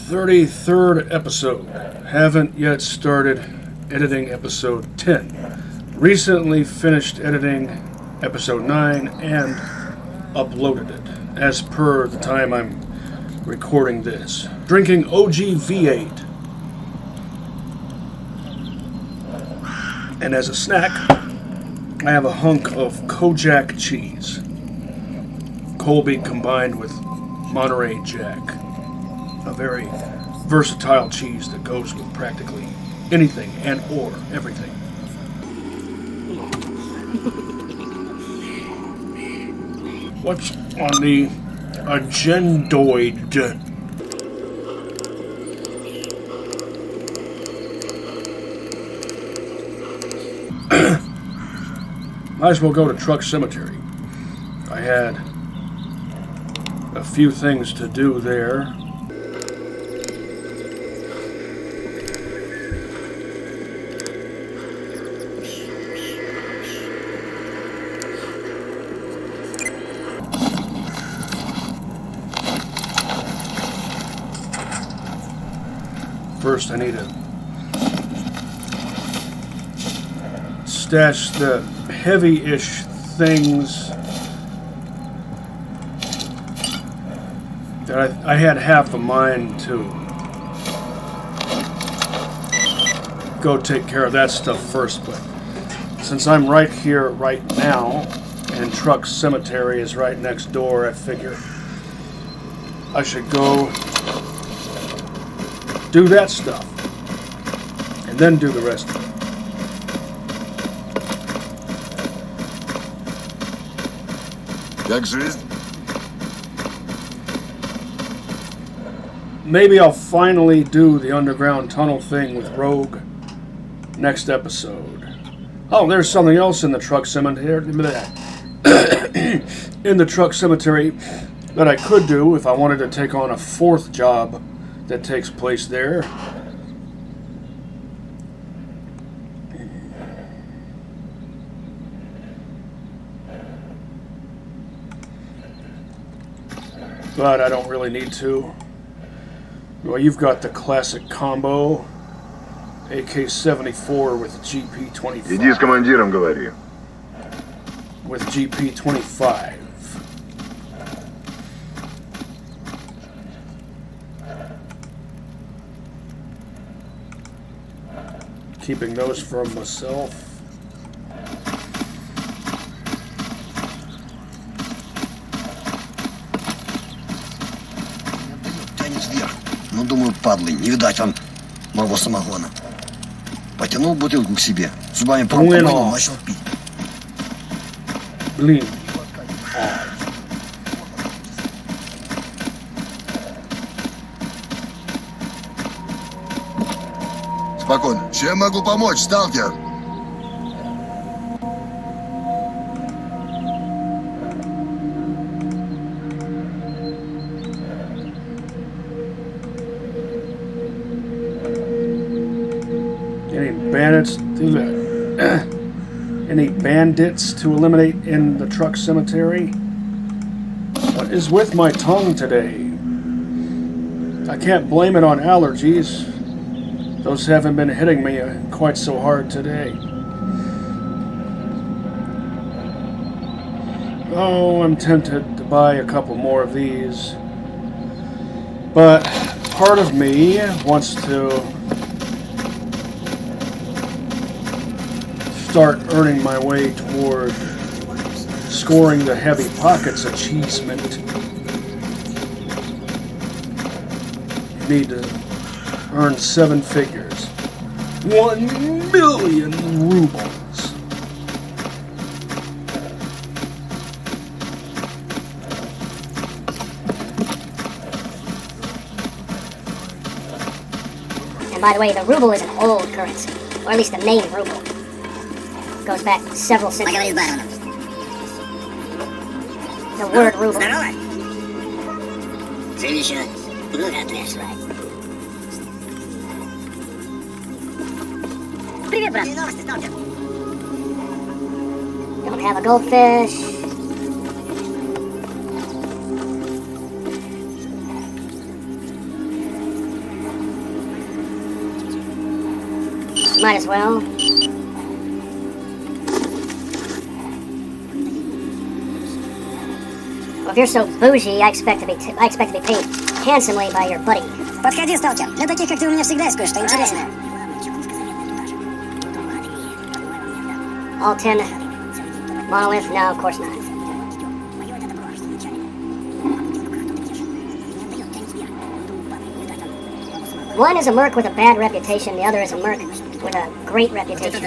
33rd episode. Haven't yet started editing episode 10. Recently finished editing episode 9 and uploaded it, as per the time I'm recording this. Drinking OG V8. And as a snack, I have a hunk of Kojak cheese. Colby combined with Monterey Jack. A very versatile cheese that goes with practically anything and or everything. What's on the agendoid? Might as well go to Truck Cemetery. I had a few things to do there. First, I need to stash the heavy-ish things that I had half of mine to go take care of that stuff first. But since I'm right here right now and Truck Cemetery is right next door, I figure I should go do that stuff and then do the rest of it. Как жизнь? Maybe I'll finally do the underground tunnel thing with Rogue next episode. Oh, there's something else in the Truck Cemetery. In the Truck Cemetery that I could do if I wanted to take on a fourth job that takes place there. But I don't really need to. Well, you've got the classic combo, AK-74 with GP-25. Иди с командиром говори. With GP-25. Keeping those for myself. Тянет вверх. Ну, думаю, падлы, не видать вам моего самогона. Потянул бутылку к себе, зубами промыл, начал пить. Блин. Спокойно. Чем могу помочь, сталкер? Any bandits do that? Any bandits to eliminate in the Truck Cemetery? What is with my tongue today? I can't blame it on allergies. Those haven't been hitting me quite so hard today. Oh, I'm tempted to buy a couple more of these. But part of me wants to start earning my way toward scoring the Heavy Pockets achievement. Need to earn 7 figures. 1 million rubles. And by the way, the ruble is an old currency, or at least the name ruble. It goes back several centuries. The word ruble. Привет, брат. Don't have a goldfish. Might as well. Well, if you're so bougie, I expect to be paid handsomely by your buddy. Подходи, сталкер. Для таких, как ты, у меня всегда есть кое-что интересное. All 10 monolith? No, of course not. One is a merc with a bad reputation, the other is a merc with a great reputation.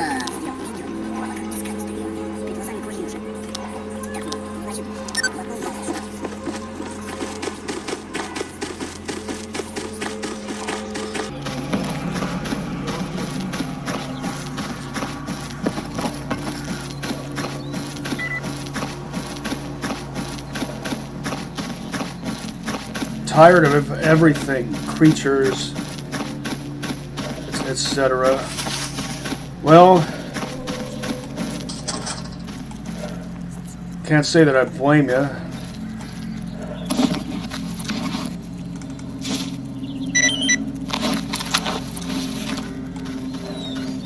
Tired of everything, creatures, etc. Well, can't say that I blame you.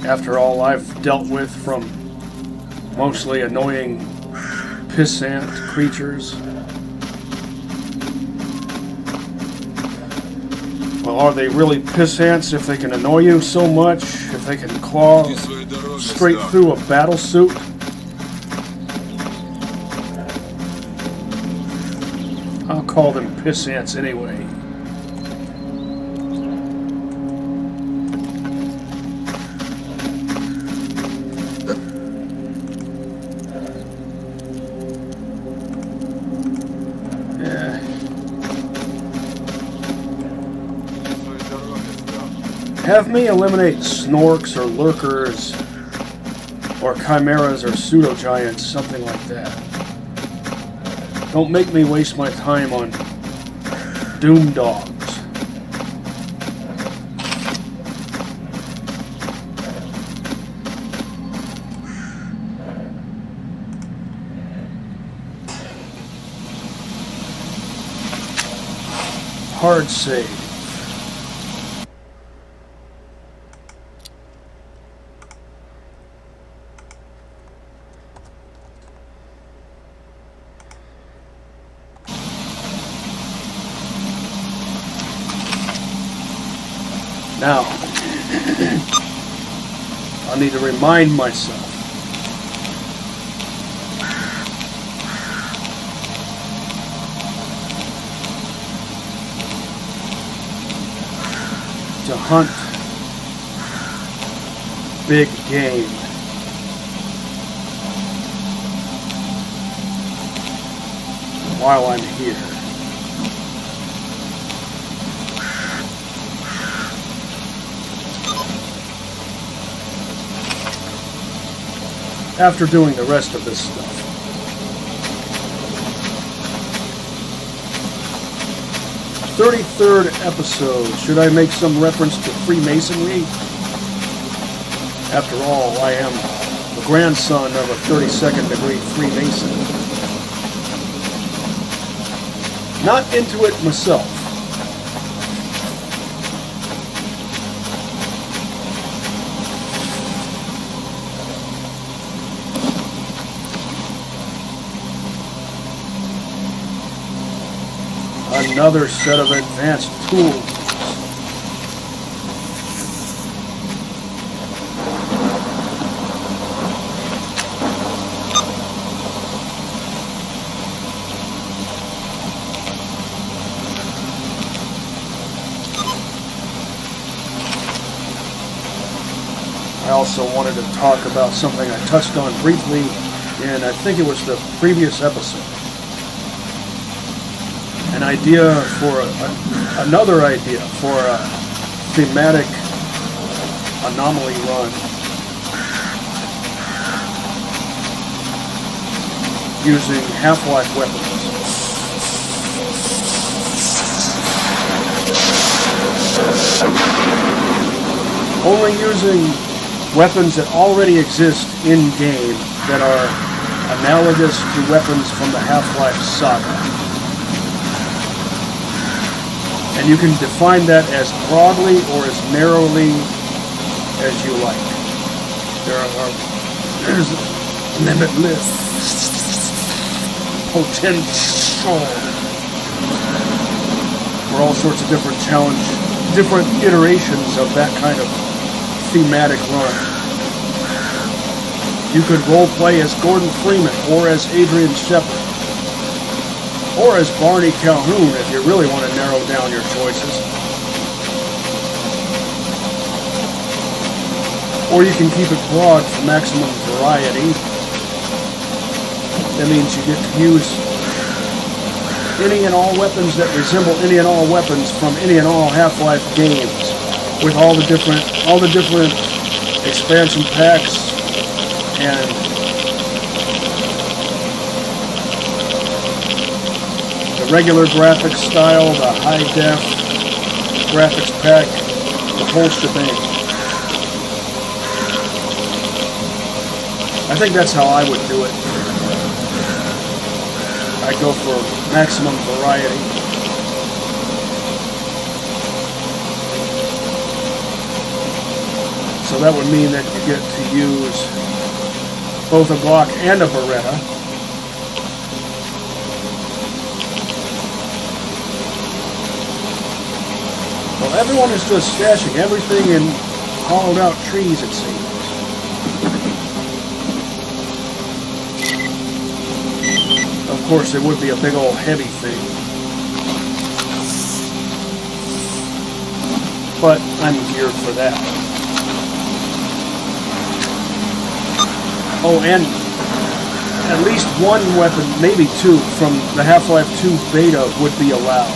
After all I've dealt with from mostly annoying pissant creatures. Well, are they really pissants if they can annoy you so much? If they can claw straight through a battle suit? I'll call them pissants anyway. Have me eliminate snorks or lurkers or chimeras or pseudo-giants, something like that. Don't make me waste my time on doom dogs. Hard save. Now, I need to remind myself to hunt big game. While I'm here. After doing the rest of this stuff. '33rd episode. Should I make some reference to Freemasonry? After all, I am the grandson of a 32nd degree Freemason. Not into it myself. Another set of advanced tools. I also wanted to talk about something I touched on briefly in, I think it was the previous episode. An idea for another idea for a thematic anomaly run using Half-Life weapons. Only using weapons that already exist in-game that are analogous to weapons from the Half-Life saga. And you can define that as broadly or as narrowly as you like. There's limitless potential for all sorts of different different iterations of that kind of thematic run. You could roleplay as Gordon Freeman, or as Adrian Shepard, or as Barney Calhoun if you really want to narrow down your choices. Or you can keep it broad for maximum variety. That means you get to use any and all weapons that resemble any and all weapons from any and all Half-Life games, with all the different expansion packs and the regular graphics style, the high def graphics pack, the whole shebang. I think that's how I would do it. I'd go for maximum variety. So that would mean that you get to use both a Glock and a Beretta. Well, everyone is just stashing everything in hollowed out trees, it seems. Of course, it would be a big old heavy thing. But I'm geared for that. Oh, and at least one weapon, maybe two, from the Half-Life 2 beta would be allowed.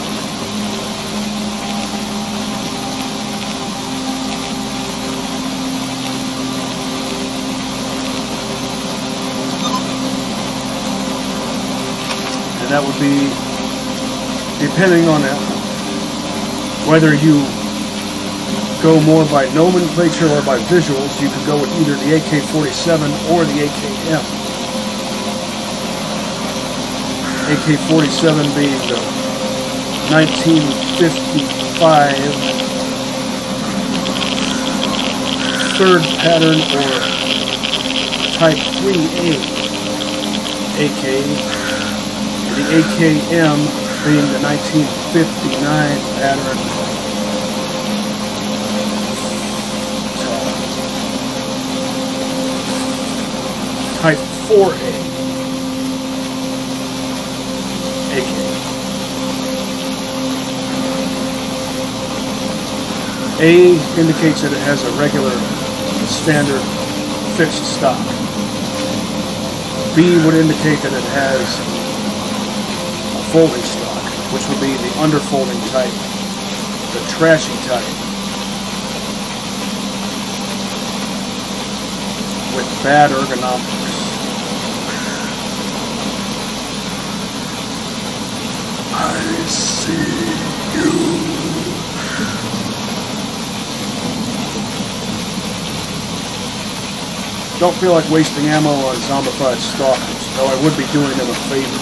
And that would be, depending on whether you go more by nomenclature or by visuals, you could go with either the AK-47 or the AKM. AK-47 being the 1955 third pattern or Type 3A AK. The AKM being the 1959 pattern Type 4A AK. A indicates that it has a regular, standard, fixed stock. B would indicate that it has folding stock, which would be the underfolding type, the trashy type, with bad ergonomics. I see you. Don't feel like wasting ammo on zombified stalkers, though I would be doing them a favor.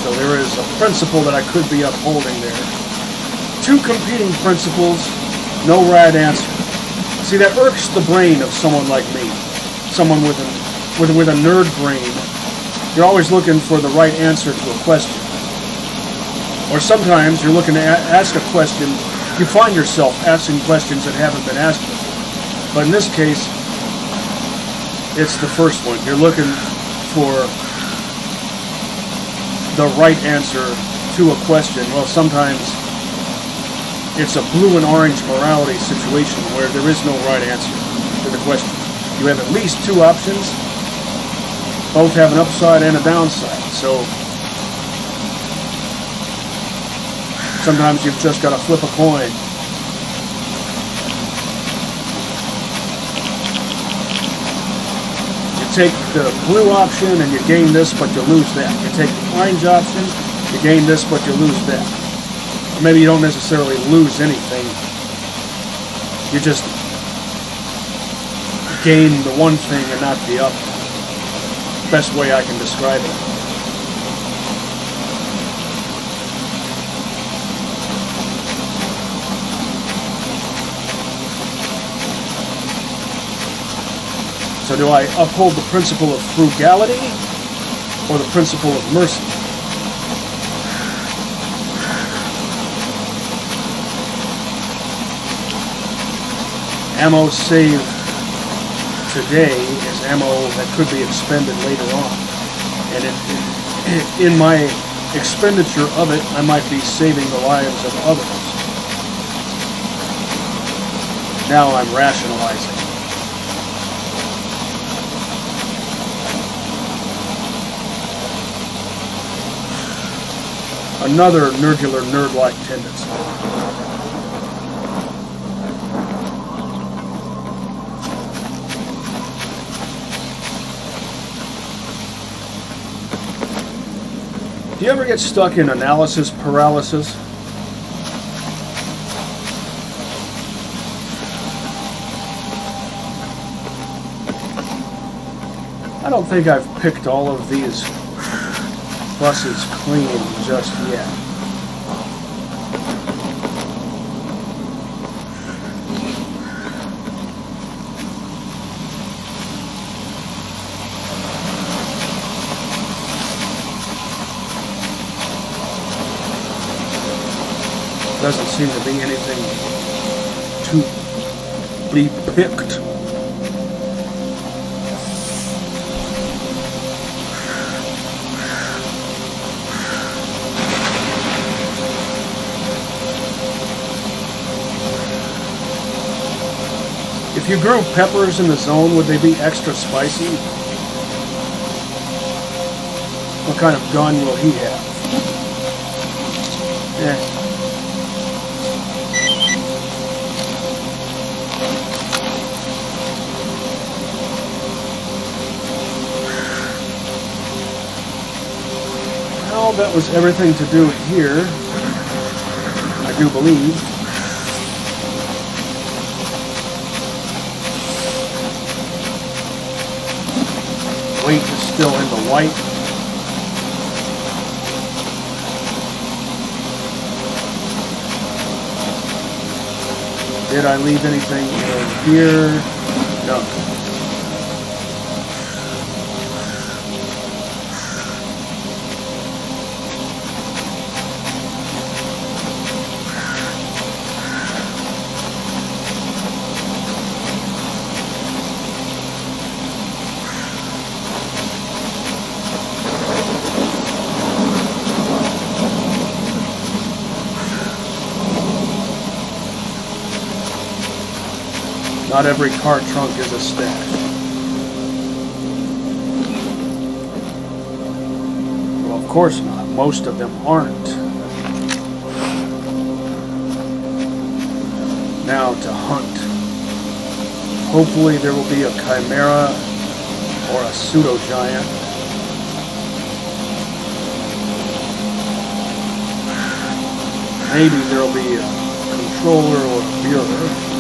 So there is a principle that I could be upholding there. Two competing principles, no right answer. See, that irks the brain of someone like me, someone with a nerd brain. You're always looking for the right answer to a question. Or sometimes you're looking to ask a question, you find yourself asking questions that haven't been asked before. But in this case, it's the first one. You're looking for the right answer to a question. Well, sometimes it's a blue and orange morality situation where there is no right answer to the question. You have at least two options. Both have an upside and a downside. So sometimes you've just got to flip a coin. You take the blue option and you gain this, but you lose that. You take the orange option, you gain this, but you lose that. Or maybe you don't necessarily lose anything. You just gain the one thing and not the other. Best way I can describe it. So do I uphold the principle of frugality or the principle of mercy? Ammo saved today is ammo that could be expended later on. And in my expenditure of it, I might be saving the lives of others. Now I'm rationalizing. Another nerdular nerd-like tendency. Do you ever get stuck in analysis paralysis? I don't think I've picked all of these buses clean just yet. Doesn't seem to be anything to be picked. If you grew peppers in the zone, would they be extra spicy? What kind of gun will he have? Yeah. Well, that was everything to do here, I do believe. Weight is still in the white. Did I leave anything in here? No. Not every car trunk is a stash. Well, of course not. Most of them aren't. Now to hunt. Hopefully there will be a chimera or a pseudo-giant. Maybe there will be a controller or a mirror.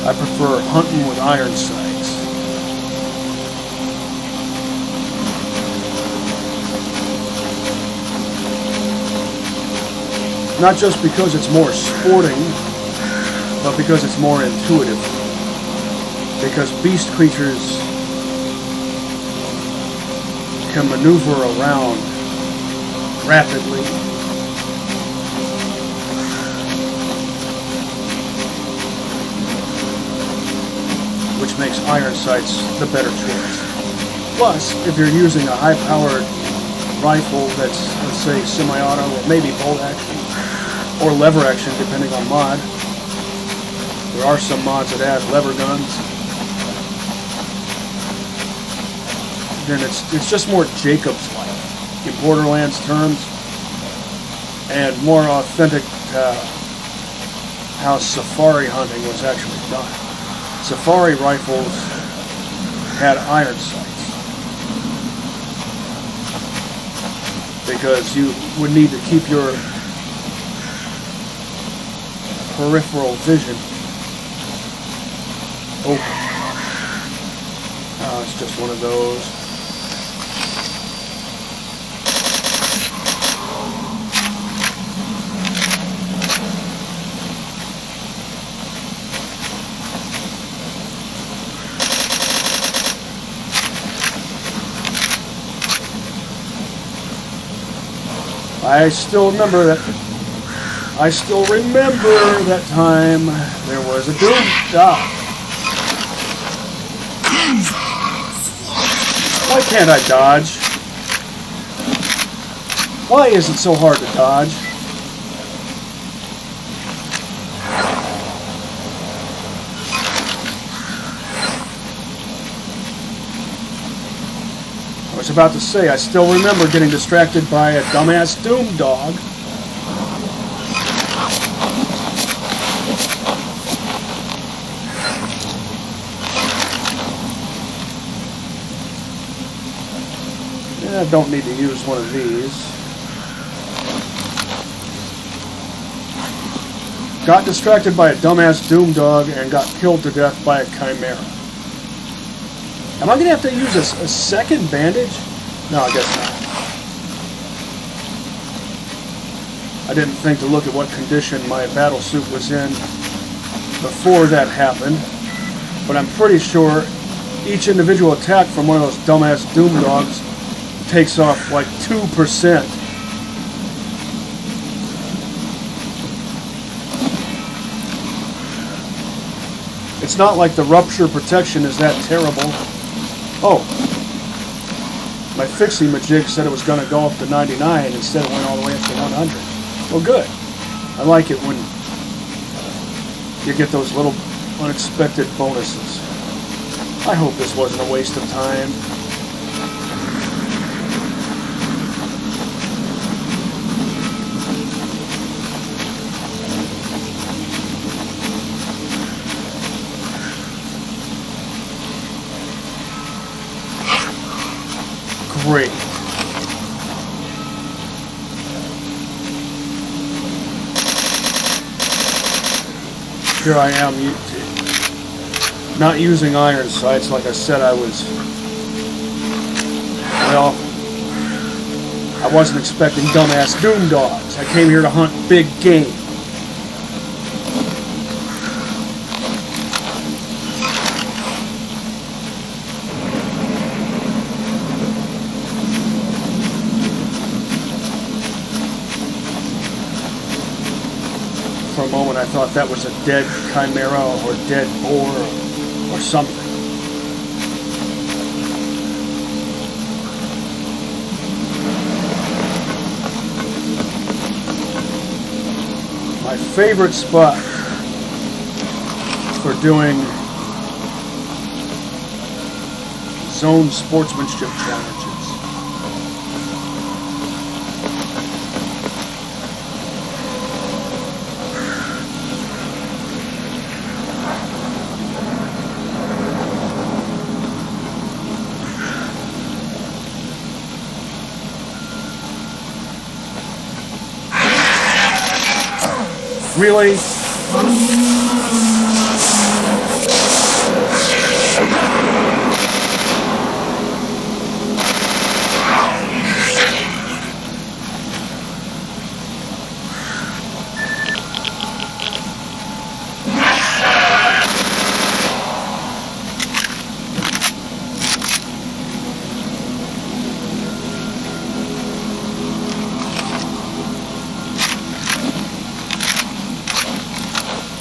I prefer hunting with iron sights. Not just because it's more sporting, but because it's more intuitive. Because beast creatures can maneuver around rapidly. Which makes iron sights the better choice. Plus, if you're using a high-powered rifle that's, let's say, semi-auto or maybe bolt action or lever action, depending on mod. There are some mods that add lever guns. Then it's just more Jacobs-like in Borderlands terms, and more authentic to how safari hunting was actually done. Safari rifles had iron sights. because you would need to keep your peripheral vision open. It's just one of those. I still remember that time there was a doom dog. Why can't I dodge? Why is it so hard to dodge? I was about to say, I still remember getting distracted by a dumbass doom dog. I don't need to use one of these. Got distracted by a dumbass doom dog and got killed to death by a chimera. Am I going to have to use a second bandage? No, I guess not. I didn't think to look at what condition my battle suit was in before that happened, but I'm pretty sure each individual attack from one of those dumbass doom dogs takes off like 2%. It's not like the rupture protection is that terrible. Oh, my fixie-majig said it was going to go up to 99, instead it went all the way up to 100. Well, good. I like it when you get those little unexpected bonuses. I hope this wasn't a waste of time. Great. Here I am, not using iron sights like I said I was. Well, I wasn't expecting dumbass doom dogs. I came here to hunt big game. For a moment I thought that was a dead chimera or dead boar or something. My favorite spot for doing zone sportsmanship challenges. Really?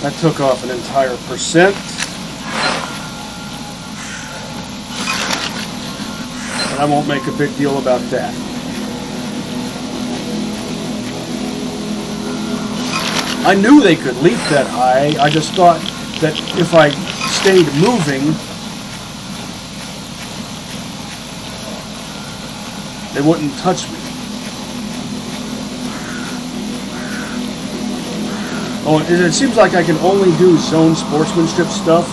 That took off an entire %. But I won't make a big deal about that. I knew they could leap that high. I just thought that if I stayed moving, they wouldn't touch me. Oh, it seems like I can only do zone sportsmanship stuff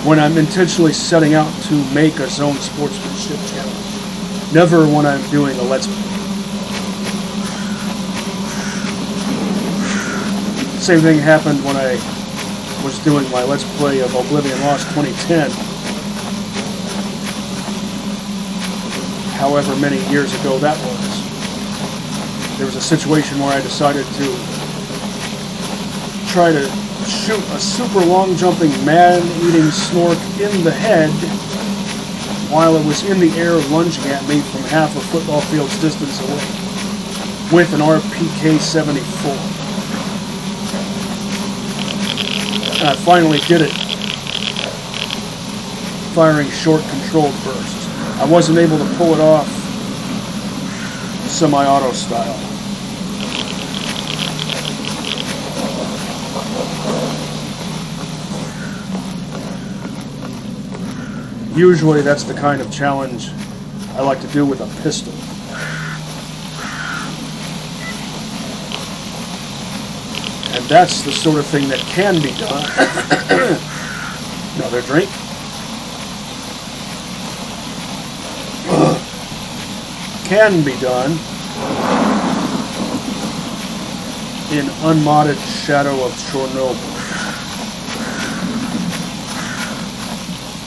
when I'm intentionally setting out to make a zone sportsmanship challenge. Never when I'm doing a Let's Play. Same thing happened when I was doing my Let's Play of Oblivion Lost 2010. However many years ago that was. There was a situation where I decided to try to shoot a super long jumping man-eating snork in the head while it was in the air lunging at me from half a football field's distance away with an RPK-74. And I finally did it, firing short controlled bursts. I wasn't able to pull it off semi-auto style. Usually that's the kind of challenge I like to do with a pistol. And that's the sort of thing that can be done. Another drink. Can be done in unmodded Shadow of Chernobyl.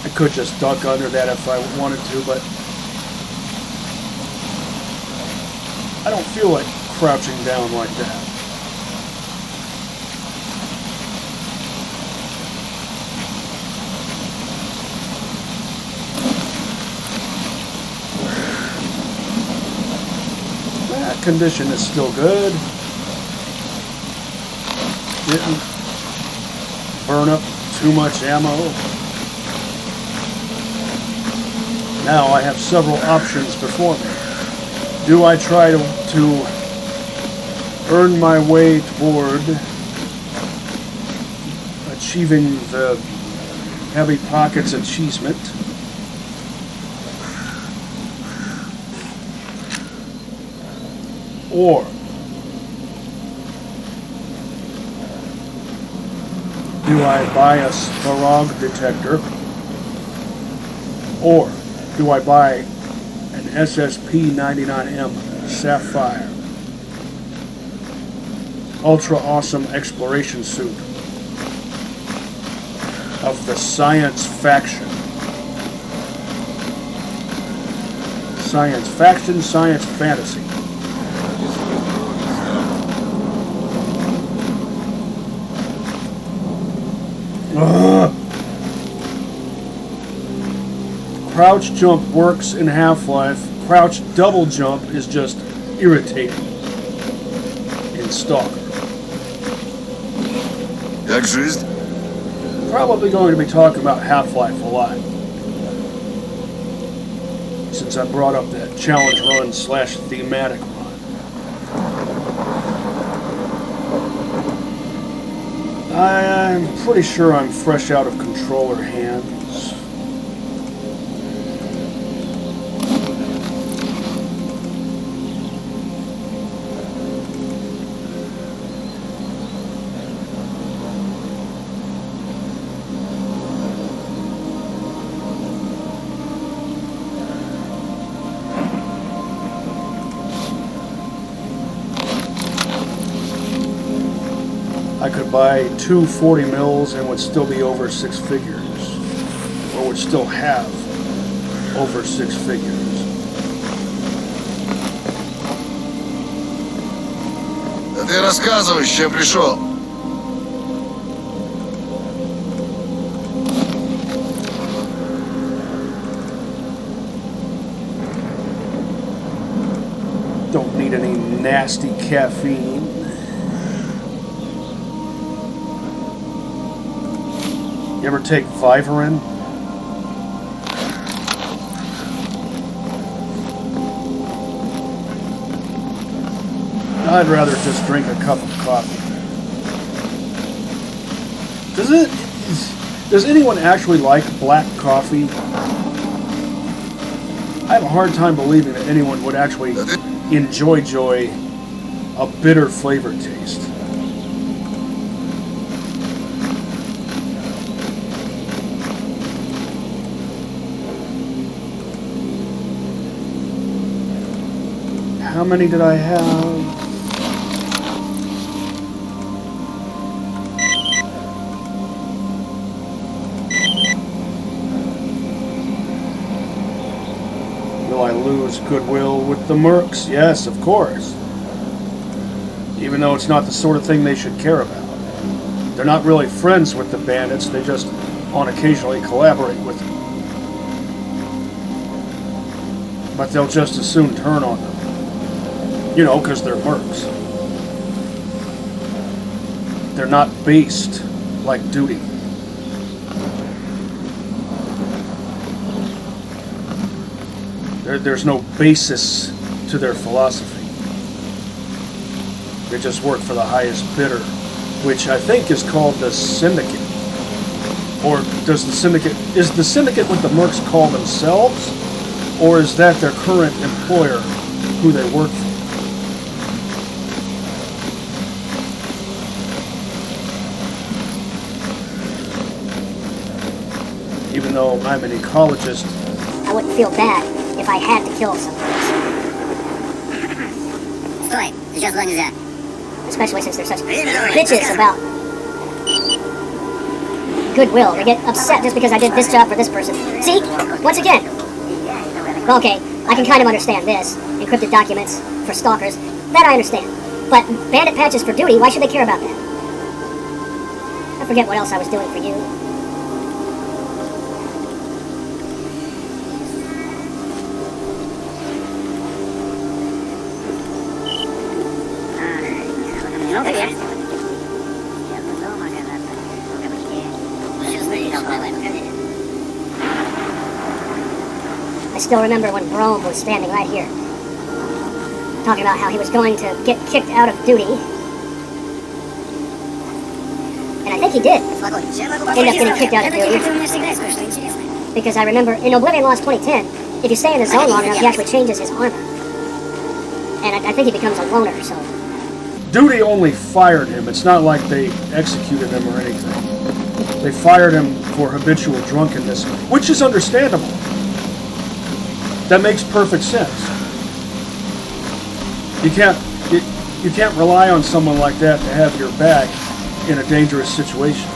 I could just duck under that if I wanted to, but I don't feel like crouching down like that. That condition is still good. Didn't burn up too much ammo. Now I have several options before me. Do I try to earn my way toward achieving the Heavy Pockets achievement? Or do I buy a S.T.A.L.K.E.R detector? Or do I buy an SSP-99M Sapphire ultra awesome exploration suit of the science faction? Science faction, science fantasy. Crouch jump works in Half-Life. Crouch double jump is just irritating in Stalker. Как жизнь? Probably going to be talking about Half-Life a lot, since I brought up that challenge run / thematic run. I'm pretty sure I'm fresh out of controller hands. I could buy 2 40 mils and would still be over 6 figures, or would still have over 6 figures. Да ты рассказывай, с чем пришел. Don't need any nasty caffeine. You ever take Vivarin? I'd rather just drink a cup of coffee. Does anyone actually like black coffee? I have a hard time believing that anyone would actually enjoy a bitter flavor taste. How many did I have? lose goodwill with the mercs? Yes, of course. Even though it's not the sort of thing they should care about. They're not really friends with the bandits, they just on occasionally collaborate with them. But they'll just as soon turn on them. You know, because they're mercs. They're not based like duty. There's no basis to their philosophy. They just work for the highest bidder, which I think is called the syndicate. Or does the syndicate, is the syndicate what the mercs call themselves? Or is that their current employer who they work for? Even though I'm an ecologist, I wouldn't feel bad if I had to kill someone. Стой, сейчас было нельзя. Especially since they're such bitches about goodwill. They get upset just because I did this job for this person. See? Once again. Well, okay, I can kind of understand this. Encrypted documents for stalkers. That I understand. But bandit patches for duty, why should they care about that? I forget what else I was doing for you. I still remember when Brome was standing right here, talking about how he was going to get kicked out of duty. And I think he did end up getting kicked out of duty. Because I remember in Oblivion Lost 2010, if you stay in the zone long enough, he actually changes his armor. And I think he becomes a loner, so... duty only fired him. It's not like they executed him or anything. They fired him for habitual drunkenness, which is understandable. That makes perfect sense. You can't rely on someone like that to have your back in a dangerous situation.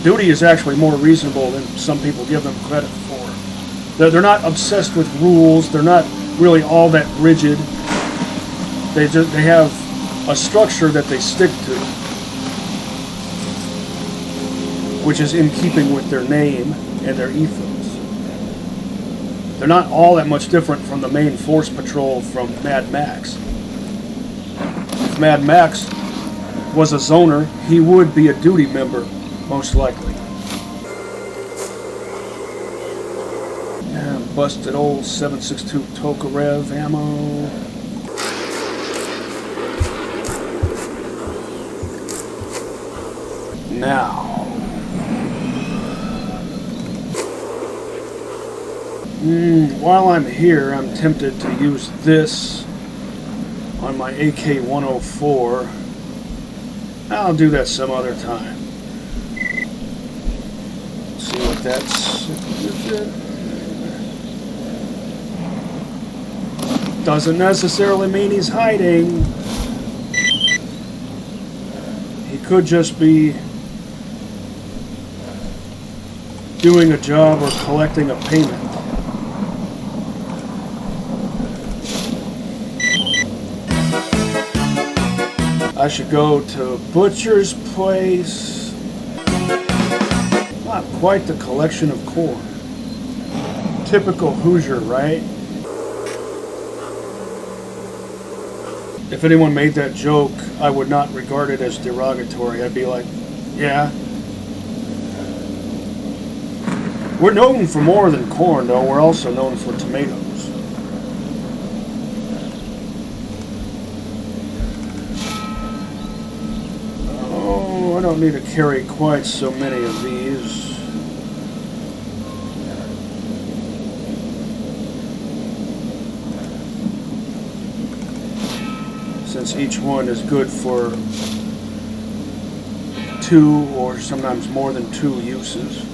Duty is actually more reasonable than some people give them credit for. They're not obsessed with rules. They're not really all that rigid. They have a structure that they stick to, which is in keeping with their name and their ethos. They're not all that much different from the main force patrol from Mad Max. If Mad Max was a zoner, he would be a duty member, most likely. Yeah, busted old 7.62 Tokarev ammo. Now, while I'm here, I'm tempted to use this on my AK-104. I'll do that some other time. See what that's... doesn't necessarily mean he's hiding. He could just be doing a job or collecting a payment. I should go to Butcher's Place. Not quite the collection of corn. Typical Hoosier, right? If anyone made that joke, I would not regard it as derogatory. I'd be like, yeah. We're known for more than corn, though. We're also known for tomatoes. Oh, I don't need to carry quite so many of these. Since each one is good for 2 or sometimes more than 2 uses.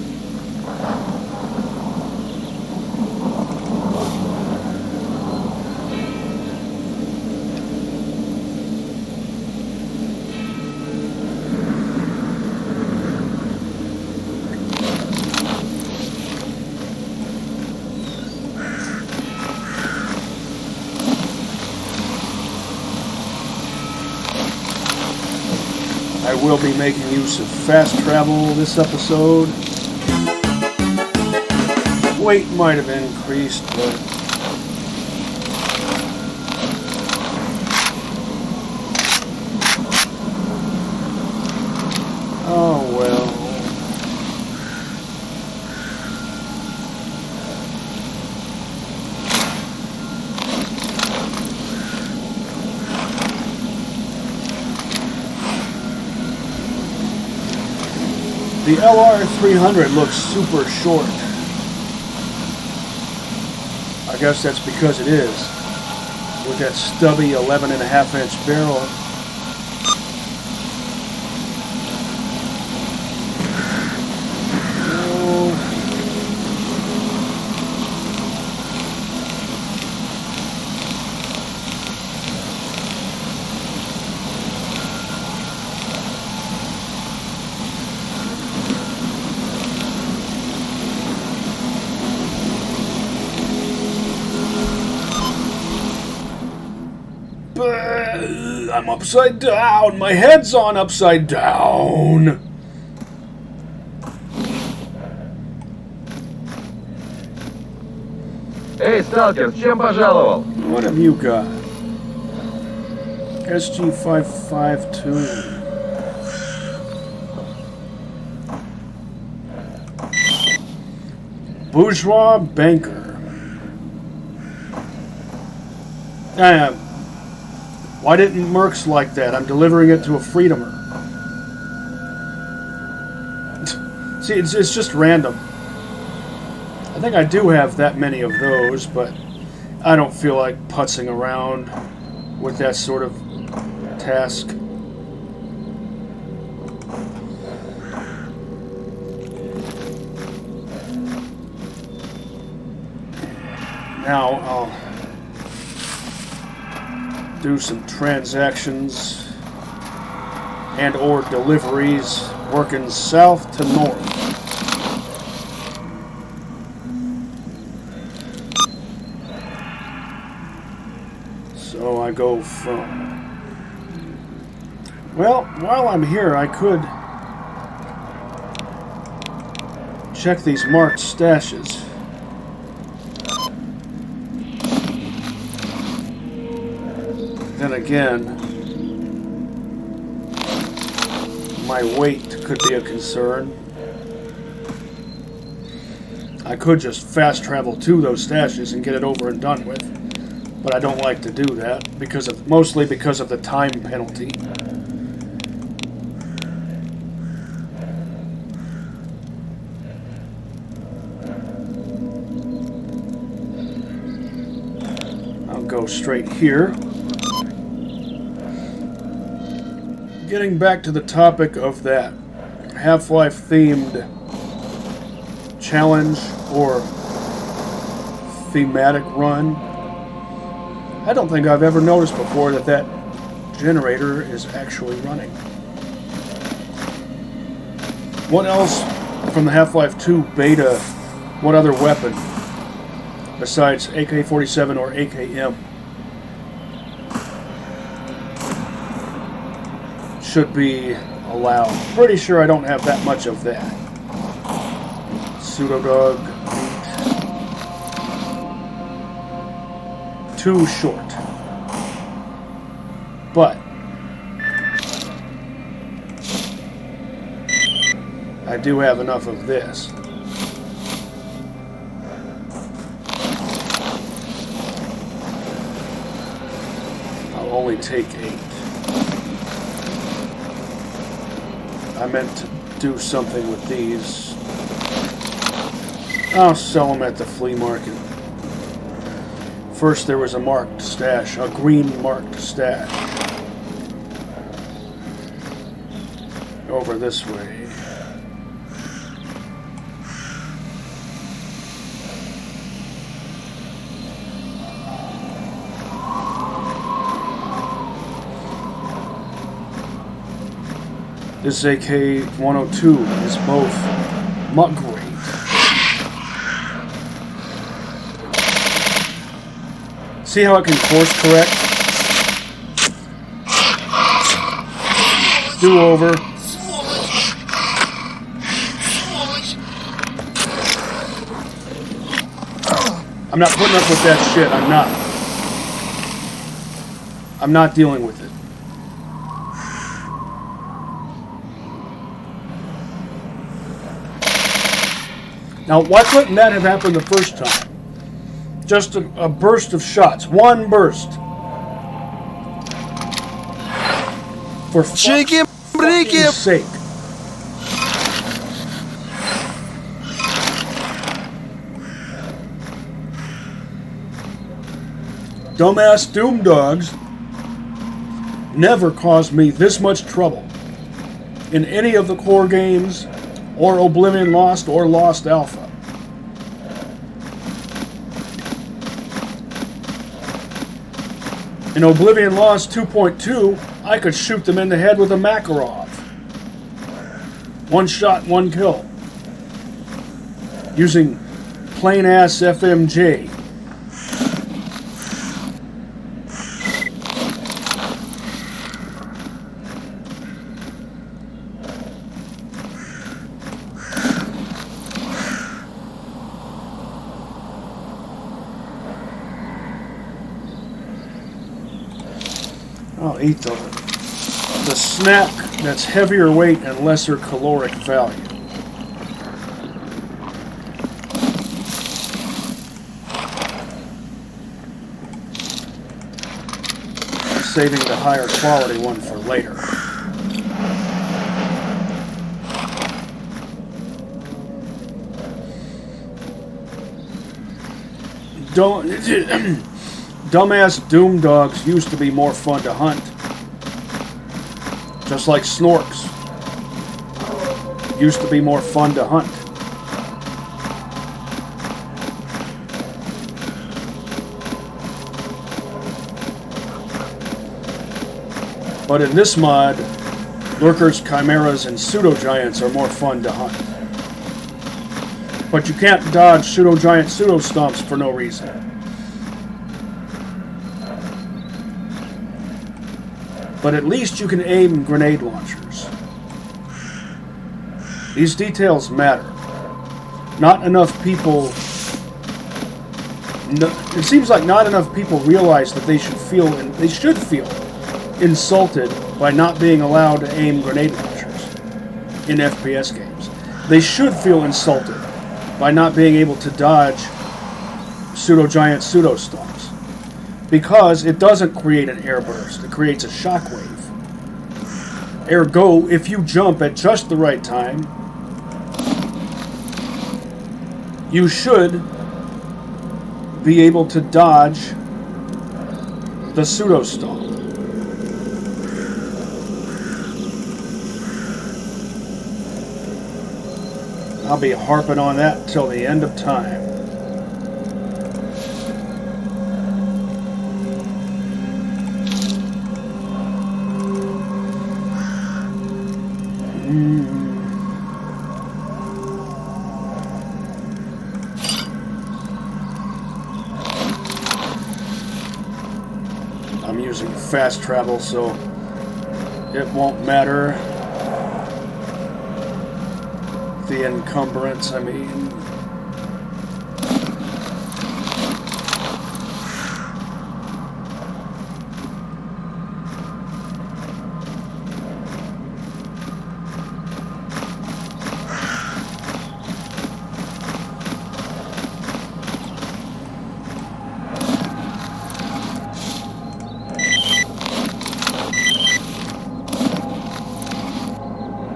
I will be making use of fast travel this episode. Weight might have increased, but oh well. The LR300 looks super short. I guess that's because it is. With that stubby 11.5-inch barrel. I'm upside down. My head's on upside down. Эй, сталкер, с чем пожаловал? What have you got? SG552. Bourgeois banker. Why didn't Mercs like that? I'm delivering it to a freedomer. See, it's just random. I think I do have that many of those, but I don't feel like putzing around with that sort of task. Now I'll do some transactions and or deliveries working south to north. So I go from... Well, while I'm here, I could check these marked stashes. Then again, my weight could be a concern. I could just fast travel to those stashes and get it over and done with, but I don't like to do that mostly because of the time penalty. I'll go straight here. Getting back to the topic of that Half-Life themed challenge or thematic run, I don't think I've ever noticed before that generator is actually running. What else from the Half-Life 2 beta, what other weapon besides AK-47 or AKM should be allowed? Pretty sure I don't have that much of that. Pseudodog. Too short. But I do have enough of this. I'll only take 8. I meant to do something with these. I'll sell them at the flea market. First there was a marked stash, a green marked stash. Over this way. This AK-102 is both muck grade. See how it can course correct? do-over. I'm not putting up with that shit. I'm not. I'm not dealing with it. Now, why couldn't that have happened the first time? Just a burst of shots. One burst. For fuck's fucking sake. Dumbass Doom Dogs never caused me this much trouble in any of the core games, or Oblivion Lost, or Lost Alpha. In Oblivion Lost 2.2, I could shoot them in the head with a Makarov. One shot, one kill. Using plain-ass FMJ. I'll eat the snack that's heavier weight and lesser caloric value. Saving the higher quality one for later. Dumbass Doom Dogs used to be more fun to hunt. Just like Snorks. Used to be more fun to hunt. But in this mod, Lurkers, Chimeras, and Pseudo-Giants are more fun to hunt. But you can't dodge Pseudo-Giant Pseudo-Stomps for no reason. But at least you can aim grenade launchers. These details matter. Not enough people... it seems like not enough people realize that they should feel insulted by not being allowed to aim grenade launchers in FPS games. They should feel insulted by not being able to dodge Pseudo-Giant Pseudo-Stomps. Because it doesn't create an air burst, it creates a shockwave. Ergo, if you jump at just the right time, you should be able to dodge the Pseudo-Stomp. I'll be harping on that till the end of time. I'm using fast travel, so it won't matter. The encumbrance, I mean.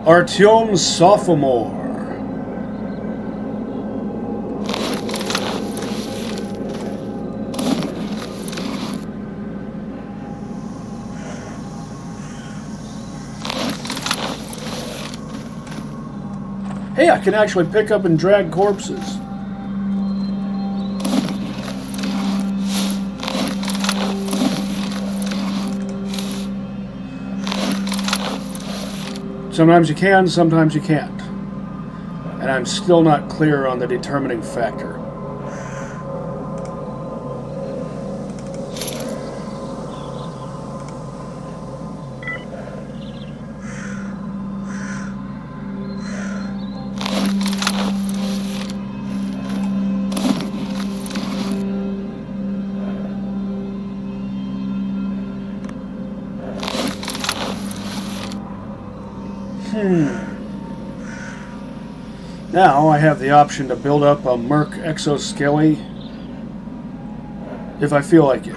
Artyom Sophomore. Hey, I can actually pick up and drag corpses. Sometimes you can, sometimes you can't. And I'm still not clear on the determining factor. Now I have the option to build up a Merc exoskelly if I feel like it.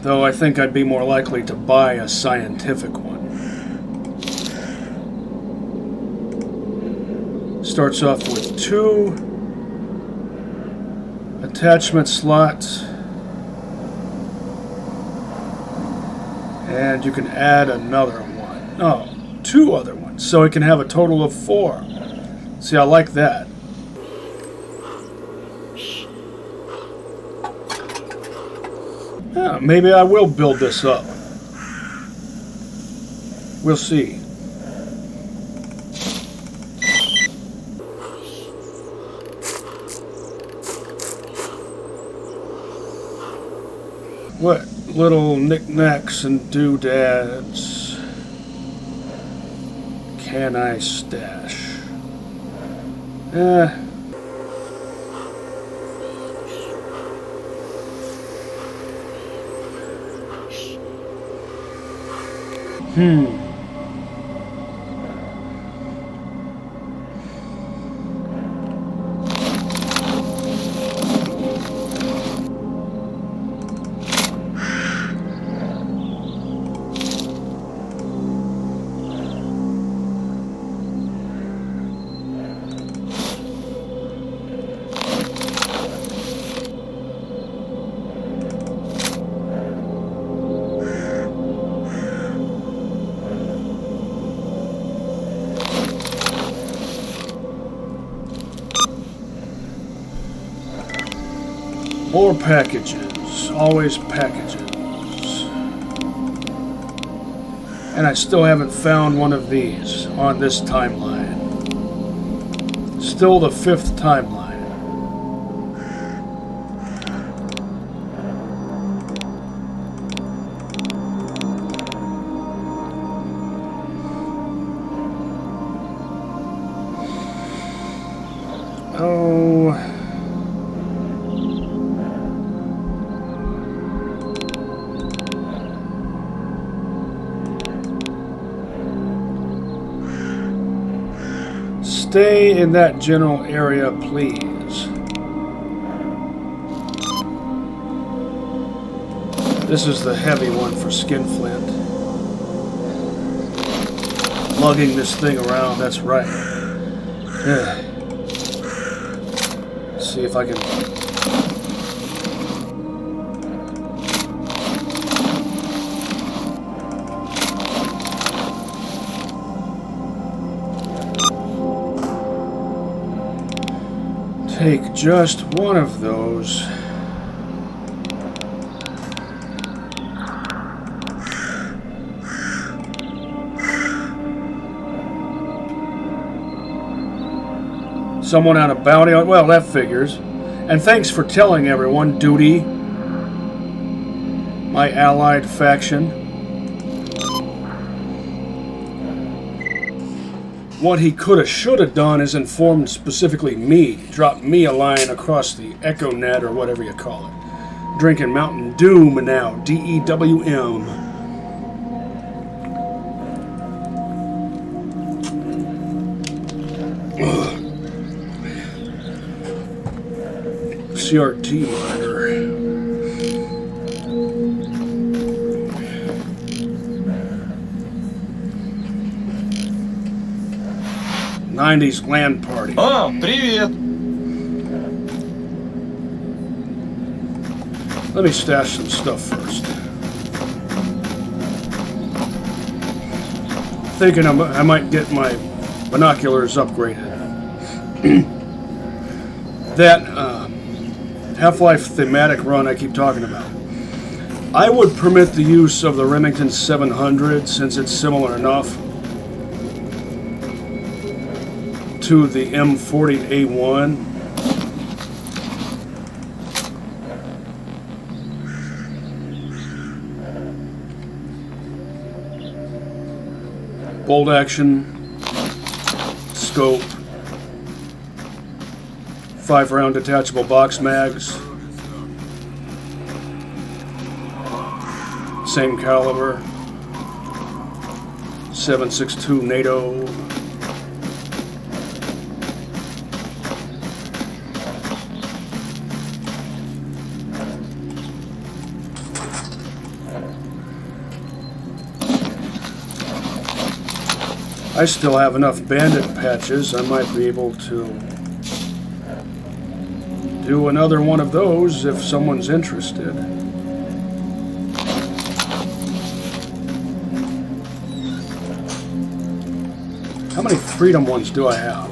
Though I think I'd be more likely to buy a scientific one. Starts off with 2 attachment slots. And you can add another one. Oh, 2 other ones. So it can have a total of 4. See, I like that. Yeah, maybe I will build this up. We'll see. What little knickknacks and doodads can I stash? More packages. Always packages. And I still haven't found one of these on this timeline. Still the 5th timeline. Oh... Stay in that general area, please. This is the heavy one for skinflint. Lugging this thing around, that's right. Let's see if I can... take just one of those. Someone on a bounty on... Well, that figures. And thanks for telling everyone, Duty. My allied faction. What he coulda, shoulda done is informed specifically me. Dropped me a line across the Echo Net or whatever you call it. Drinking Mountain Doom now. DEWM. CRT order. 90s land party. О, привет! Let me stash some stuff first. Thinking I might get my binoculars upgraded. That Half-Life thematic run I keep talking about. I would permit the use of the Remington 700 since it's similar enough to the M40A1. Bolt action, scope, 5-round detachable box mags, same caliber. 7.62 NATO. I still have enough bandit patches. I might be able to do another one of those if someone's interested. How many freedom ones do I have?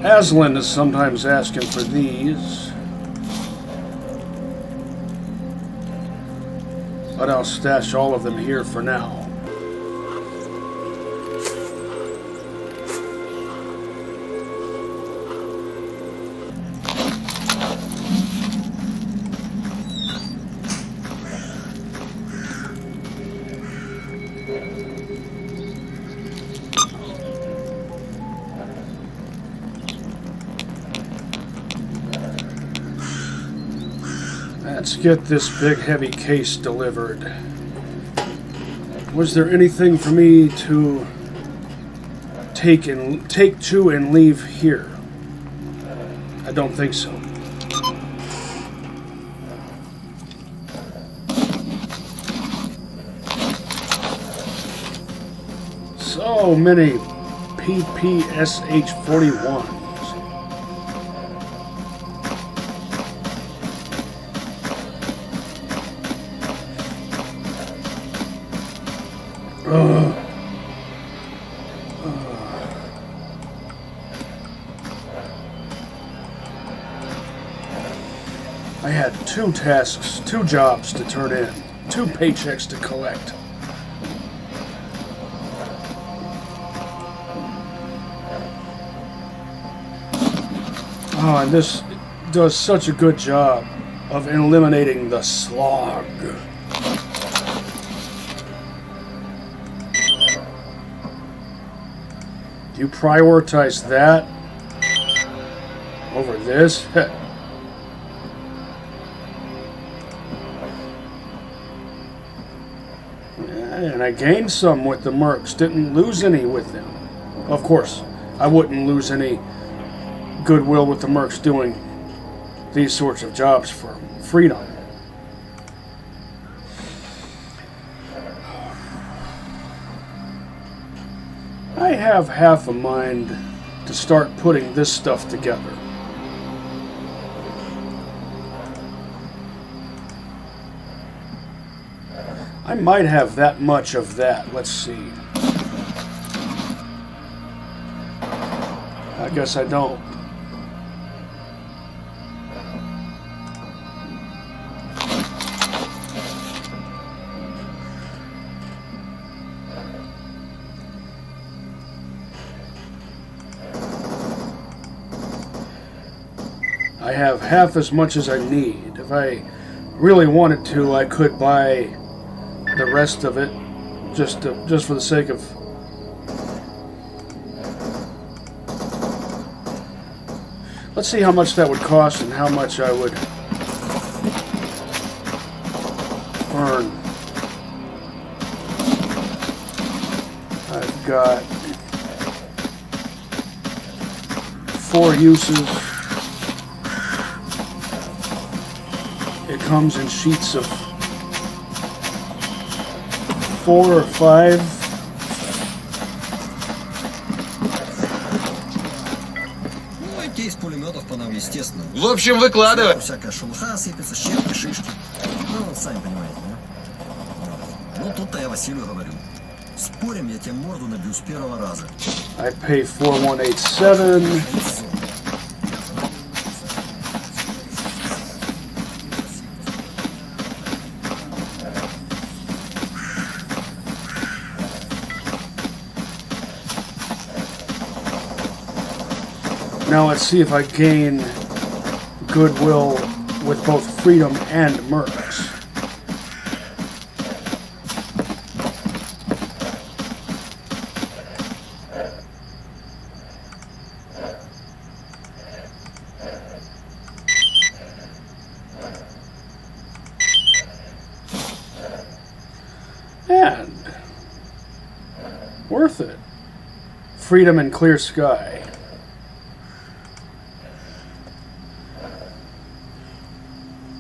Aslan is sometimes asking for these, but I'll stash all of them here for now. Let's get this big heavy case delivered. Was there anything for me to take to and leave here? I don't think so. So many PPSH-41s. I had 2 tasks, 2 jobs to turn in, 2 paychecks to collect. Oh, and this does such a good job of eliminating the slog. You prioritize that over this? And I gained some with the mercs, didn't lose any with them. Of course, I wouldn't lose any goodwill with the mercs doing these sorts of jobs for freedom. I have half a mind to start putting this stuff together. I might have that much of that. Let's see. I guess I don't. I have half as much as I need. If I really wanted to, I could buy the rest of it just for the sake of let's see how much that would cost and how much I would earn. I've got 4 uses. It comes in sheets of 4 or 5. Ну, и кейс пулеметов по нам, естественно. В общем, выкладывай. Всякая шелуха сыпется, щепки, шишки. Ну, сами понимаете, да? Ну, тут-то я Василию говорю. Спорим, я тебе морду набью с первого раза. I pay 4187. Now let's see if I gain goodwill with both freedom and mercs. And worth it. Freedom and clear sky.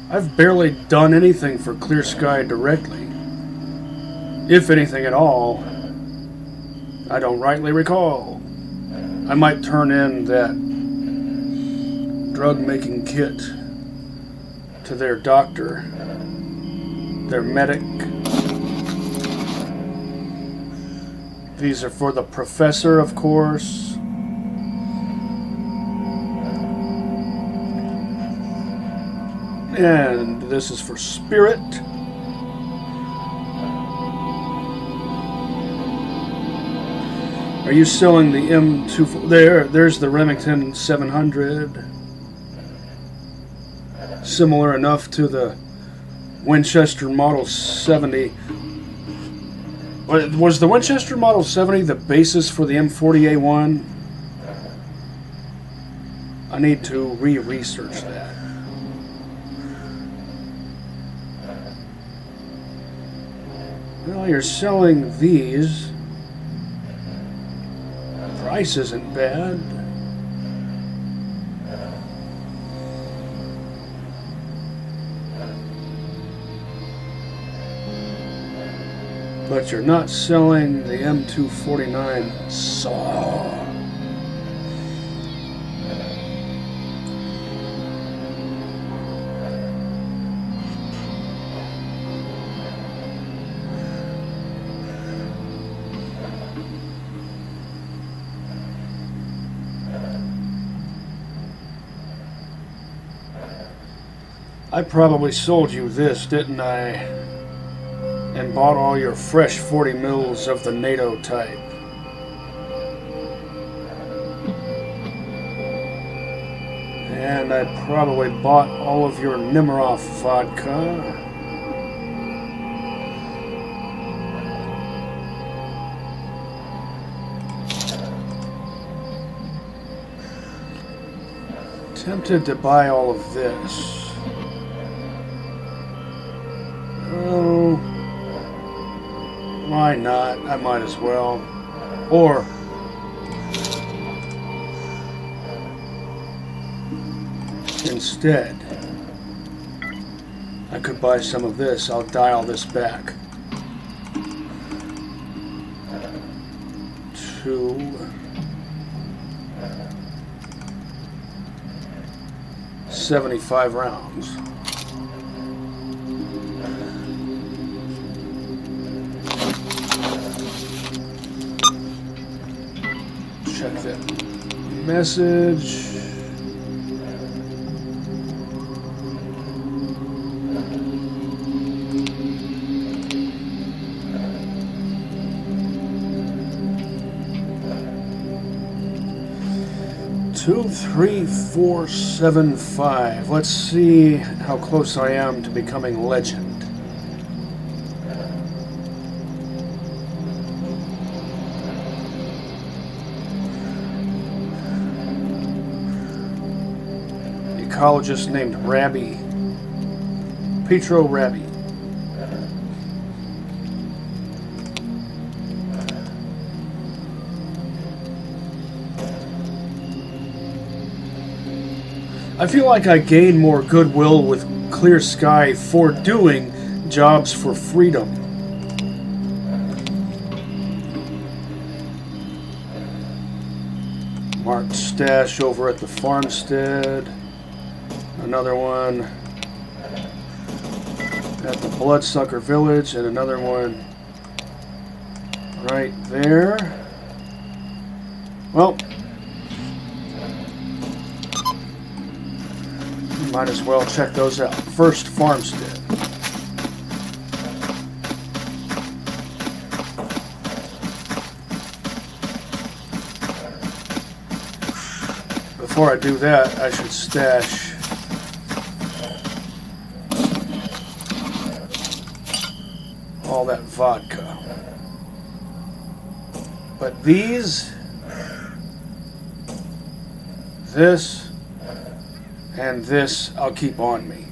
I've barely done anything for Clear Sky directly. If anything at all. I don't rightly recall. I might turn in that drug-making kit to their doctor, their medic. These are for the professor, of course. And this is for Spirit. Are you selling the M2? There's the Remington 700. Similar enough to the Winchester Model 70. Was the Winchester Model 70 the basis for the M40A1? I need to re-research that. Well, you're selling these. Price isn't bad. But you're not selling the M249 saw. I probably sold you this, didn't I? And bought all your fresh 40 mils of the NATO type. And I probably bought all of your Nemiroff vodka. Tempted to buy all of this. Oh, why not? I might as well. Or instead, I could buy some of this. I'll dial this back to 75 rounds. Check that message. Two, 3, 4, 7, 5. Let's see how close I am to becoming legend. Ecologist named Rabbi, Petro Rabbi. I feel like I gain more goodwill with Clear Sky for doing jobs for freedom. Marked stash over at the farmstead. Another one at the Bloodsucker Village, and another one right there. Well, might as well check those out. First, farmstead. Before I do that, I should stash all that vodka. But these, this, and this I'll keep on me.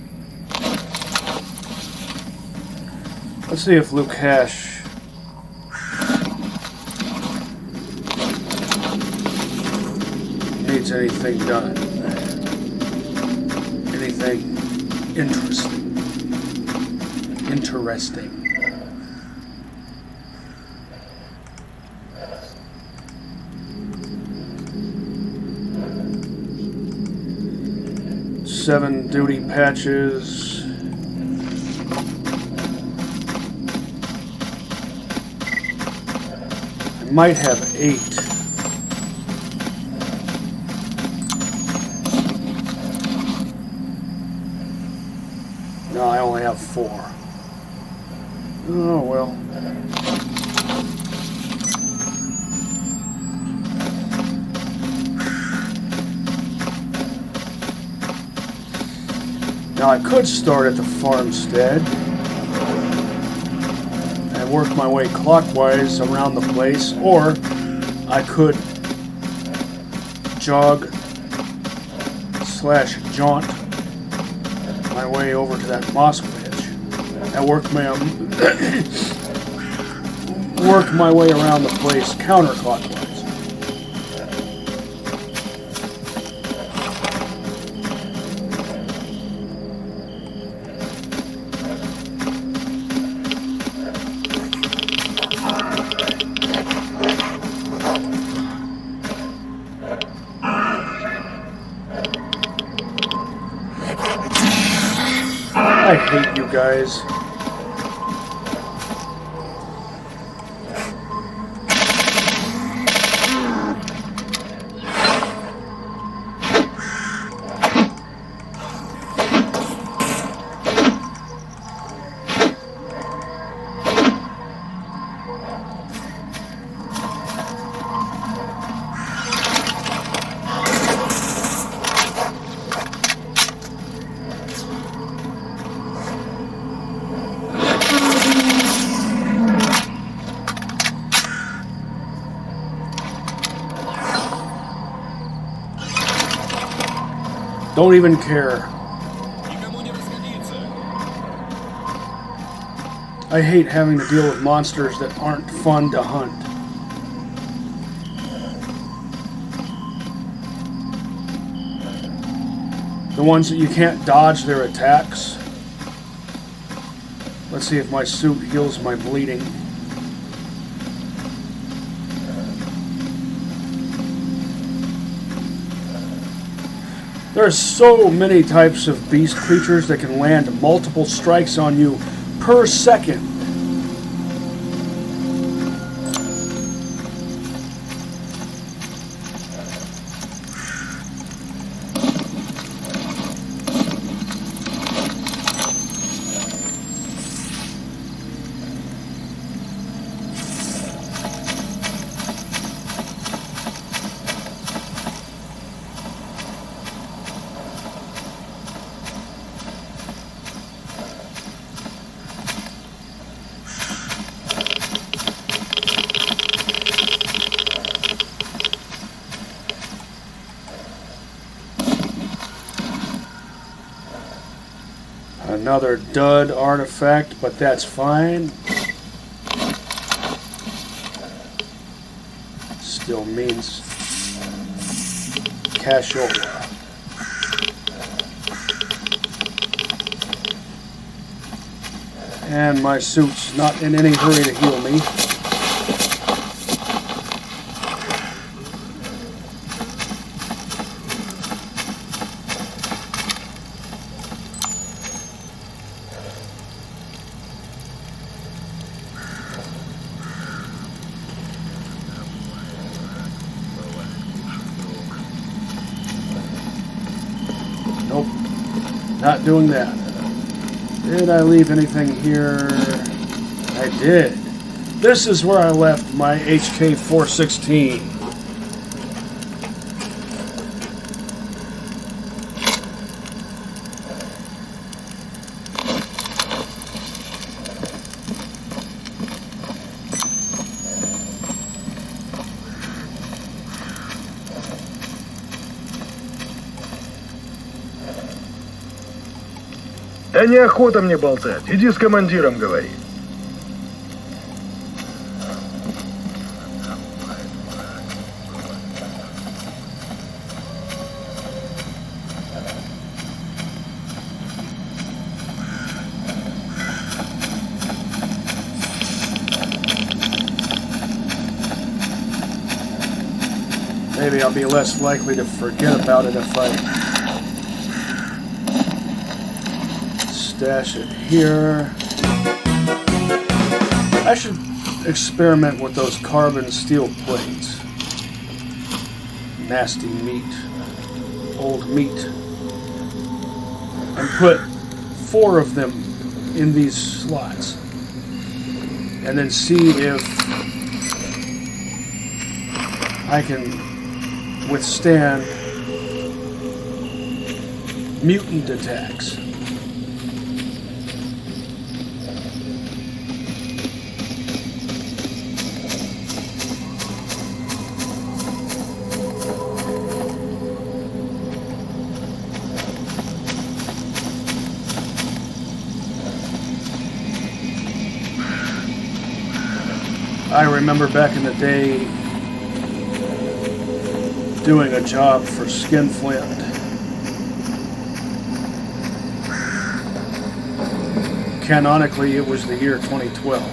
Let's see if Luke Hash get anything done. Anything interesting. Interesting. Seven duty patches. I might have 8. No, I only have 4. Oh well. Now I could start at the farmstead and work my way clockwise around the place, or I could jog/jaunt my way over to that mosque ridge and work my way around the place counterclockwise. I hate you guys. Don't even care. I hate having to deal with monsters that aren't fun to hunt. The ones that you can't dodge their attacks. Let's see if my suit heals my bleeding. There are so many types of beast creatures that can land multiple strikes on you per second. Another dud artifact, but that's fine. Still means cashola. And my suit's not in any hurry to heal me. Nope, not doing that. Did I leave anything here? I did. This is where I left my HK-416. Да неохота мне болтать. Иди с командиром говори. Maybe I'll be less likely to forget about it if I stash it here. I should experiment with those carbon steel plates. Nasty meat. Old meat. And put 4 of them in these slots. And then see if I can withstand mutant attacks. I remember back in the day doing a job for Skinflint. Canonically, it was the year 2012.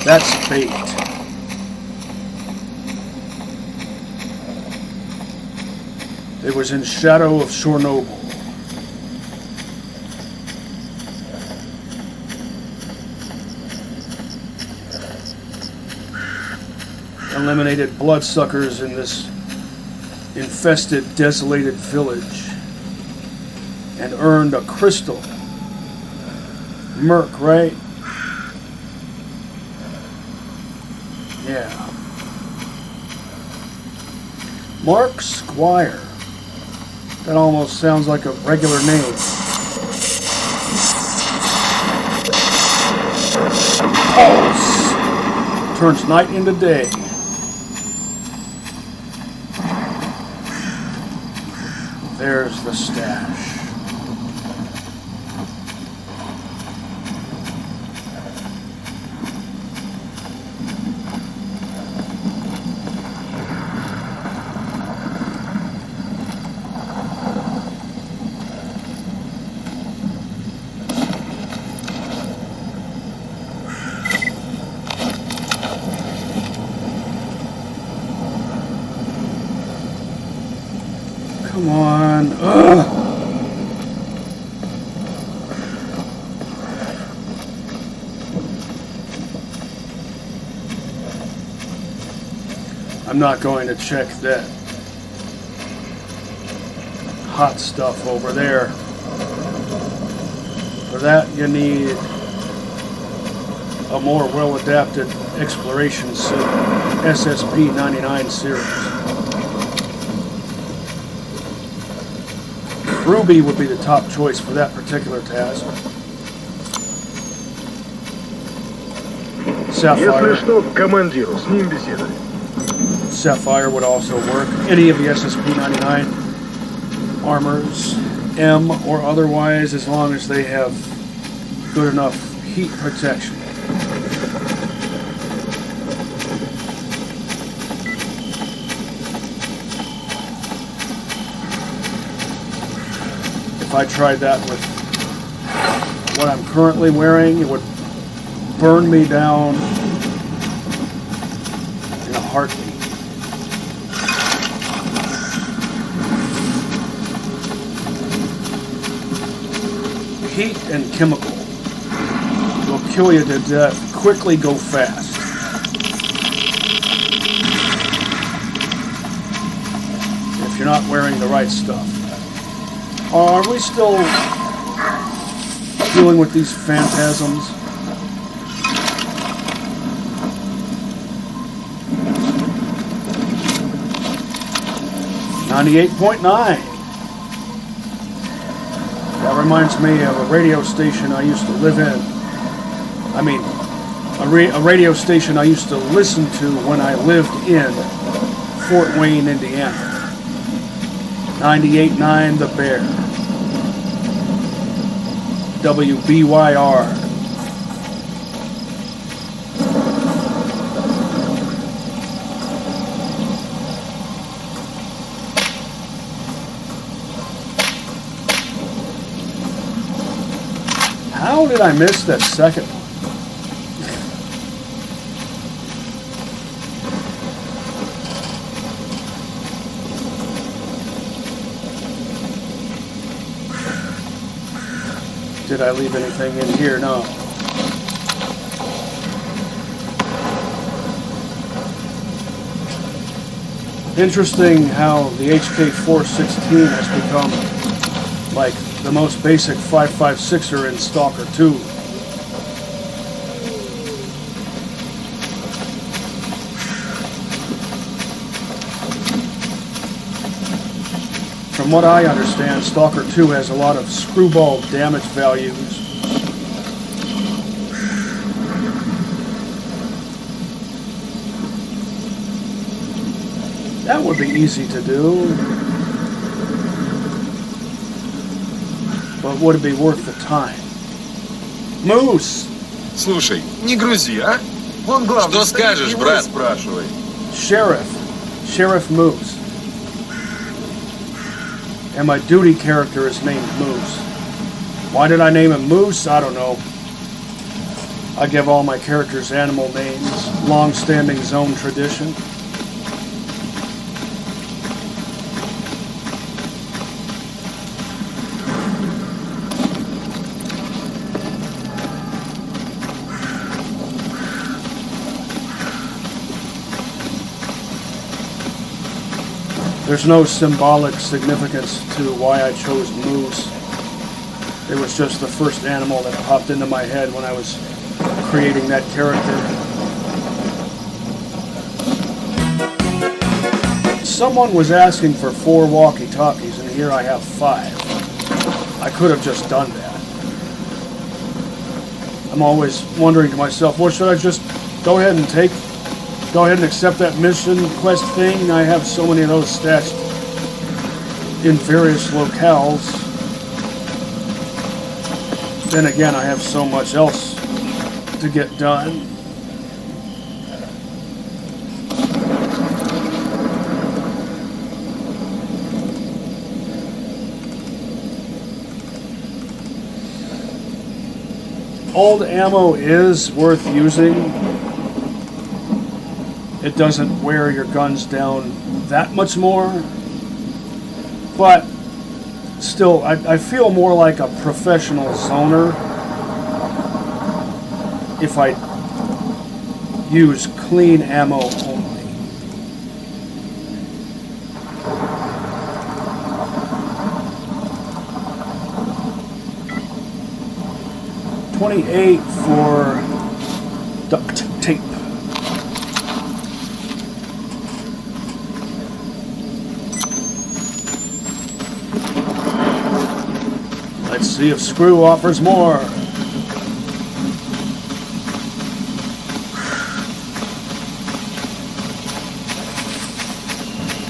That's bait. It was in shadow of Chernobyl. Eliminated bloodsuckers in this infested, desolated village and earned a crystal. Merc, right? Yeah. Mark Squire. That almost sounds like a regular name. Pulse turns night into day. There's the stash. Come on. Ugh. I'm not going to check that hot stuff over there. For that, you need a more well-adapted exploration suit, SSP-99 series. Ruby would be the top choice for that particular task. Sapphire. Если что, к командиру, с ним беседуй. Sapphire would also work. Any of the SSP-99 armors, M or otherwise, as long as they have good enough heat protection. If I tried that with what I'm currently wearing, it would burn me down in a heartbeat. Heat and chemical will kill you to death. Quickly, go fast. If you're not wearing the right stuff. Are we still dealing with these phantasms? .98.9. That reminds me of a radio station I used to live in. I mean, a radio station I used to listen to when I lived in Fort Wayne, Indiana. 98.9 The Bear. WBYR. How did I miss that second one? Did I leave anything in here? No. Interesting how the HK416 has become like the most basic 5.56er in S.T.A.L.K.E.R 2. From what I understand, S.T.A.L.K.E.R 2 has a lot of screwball damage values. That would be easy to do. But would it be worth the time? Moose! Слушай, не грузи, а? Вон главный. Что скажешь, его брат? Спрашивай. Sheriff Moose. And my duty character is named Moose. Why did I name him Moose? I don't know. I give all my characters animal names. Long-standing zone tradition. There's no symbolic significance to why I chose Moose. It was just the first animal that popped into my head when I was creating that character. Someone was asking for 4 walkie-talkies, and here I have 5. I could have just done that. I'm always wondering to myself, what should I just go ahead and take? Go ahead and accept that mission quest thing. I have so many of those stashed in various locales. Then again, I have so much else to get done. Old ammo is worth using. It doesn't wear your guns down that much more, but still, I feel more like a professional zoner if I use clean ammo only. $28 for duct tape. Let's see if Screw offers more.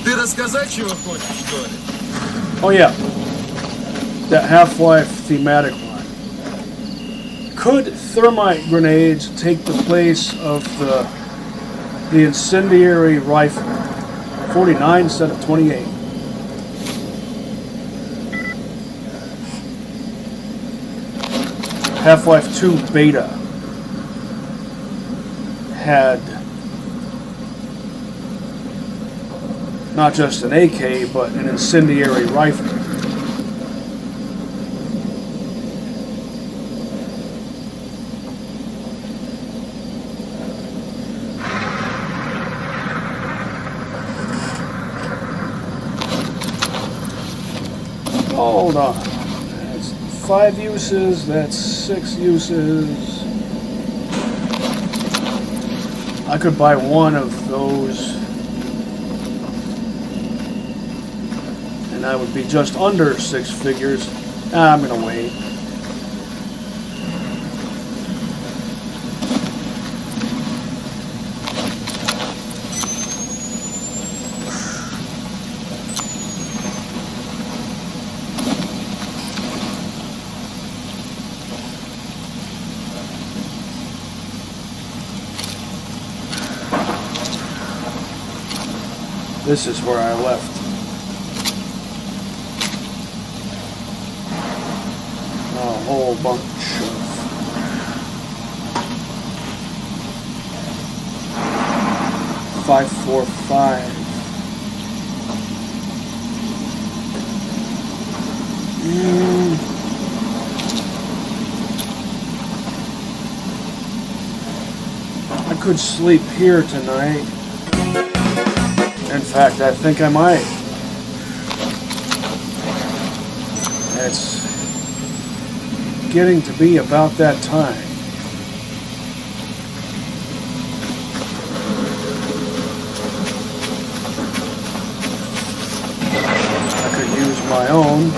Ты рассказать, чего хочешь, что ли? Oh yeah, that Half-Life thematic one. Could thermite grenades take the place of the incendiary rifle? 49 instead of 28. Half-Life 2 beta had not just an AK, but an incendiary rifle. Hold on. That's 5 uses, that's 6 uses. I could buy one of those, and I would be just under 6 figures. I'm gonna wait. This is where I left. A whole bunch of 545. I could sleep here tonight. In fact, I think I might. It's getting to be about that time. I could use my own.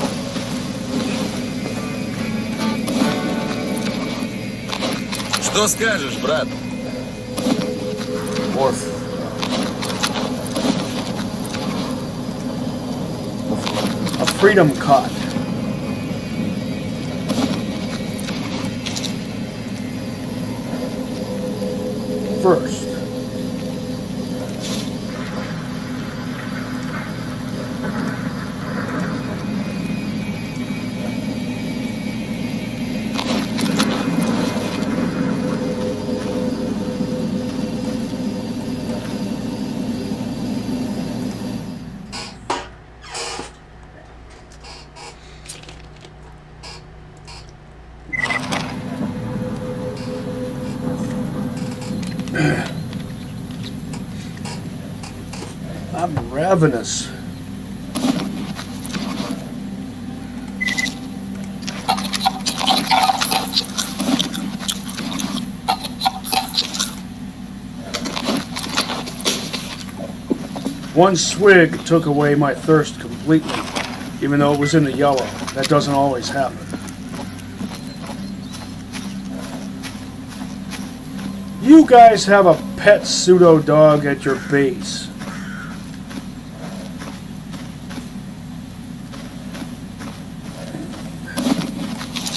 Что скажешь, брат? Or a freedom cot. First, I'm ravenous. One swig took away my thirst completely, even though it was in the yellow. That doesn't always happen. You guys have a pet pseudo dog at your base.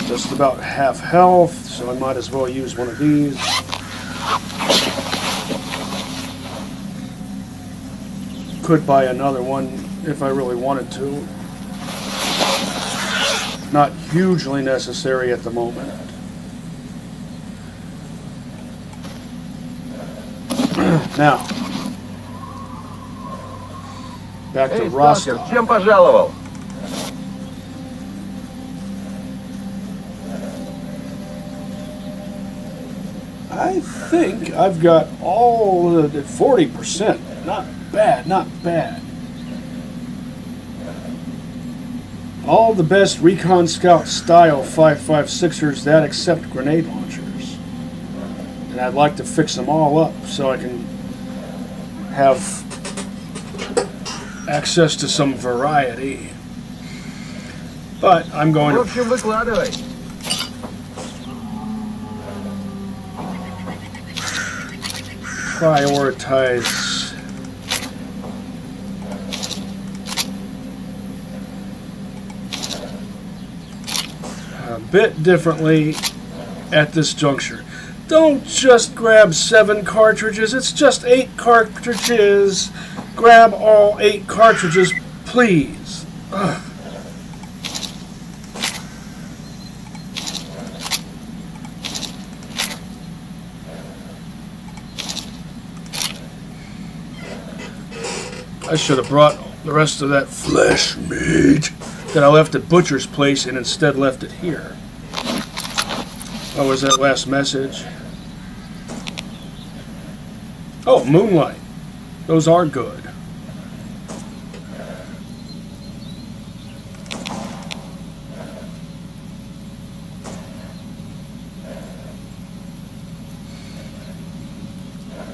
Just about half health, so I might as well use one of these. Could buy another one if I really wanted to. Not hugely necessary at the moment. Now, back to Rostov. Чем пожаловал? I think I've got all the 40%. Not bad, not bad. All the best Recon Scout style 5.56ers that accept grenade launchers. And I'd like to fix them all up so I can have access to some variety. But I'm going В to общем, выкладывай. prioritize a bit differently at this juncture. Don't just grab 7 cartridges, it's just 8 cartridges. Grab all 8 cartridges, please. Ugh. I should have brought the rest of that flesh meat that I left at Butcher's place and instead left it here. What was that last message? Oh, Moonlight. Those are good.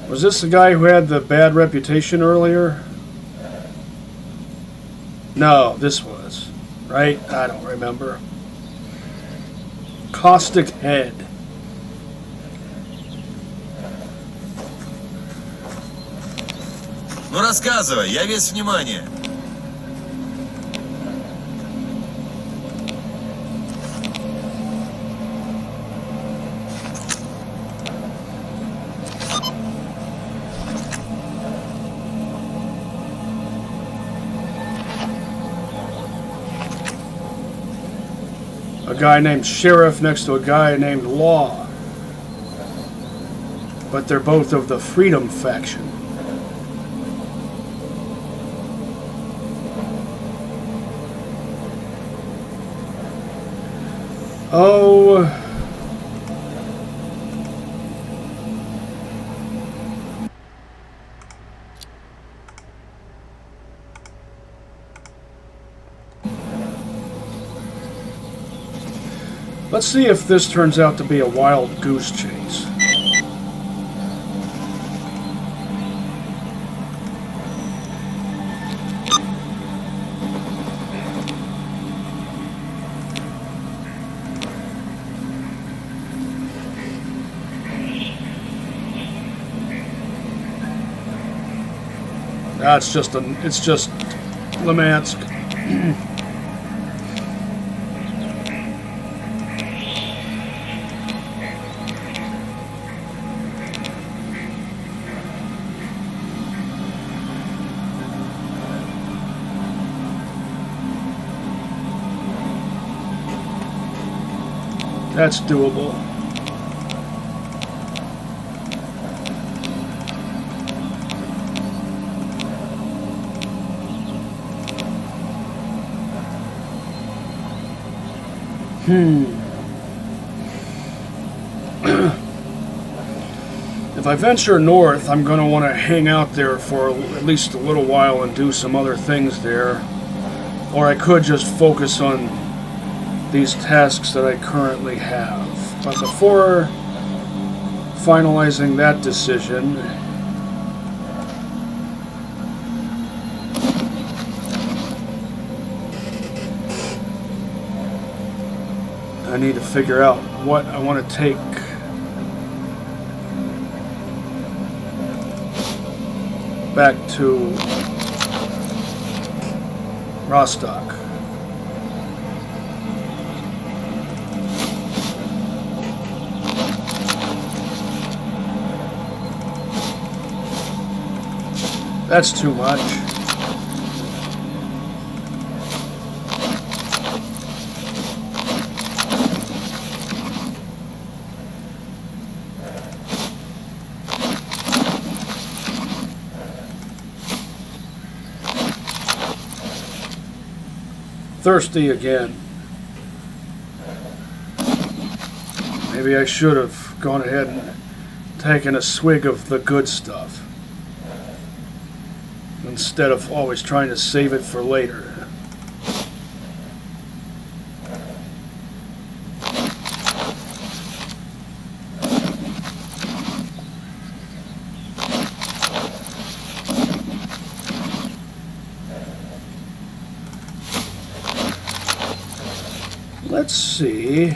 Was this the guy who had the bad reputation earlier? No, this was. Right? I don't remember. Caustic Head. Ну рассказывай, я весь внимание. A guy named Sheriff next to a guy named Law. But they're both of the Freedom faction. Oh. Let's see if this turns out to be a wild goose chase. It's just Lemansk. That's doable. If I venture north, I'm going to want to hang out there for at least a little while and do some other things there. Or I could just focus on these tasks that I currently have. But before finalizing that decision, I need to figure out what I want to take back to Rostock. That's too much. Thirsty again. Maybe I should have gone ahead and taken a swig of the good stuff instead of always trying to save it for later. Let's see.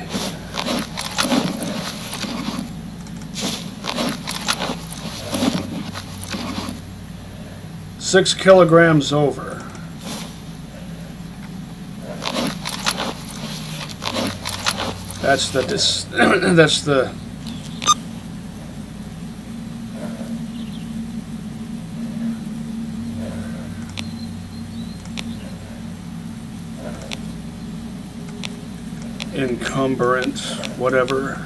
Six kilograms over. That's the that's the encumbrant, whatever.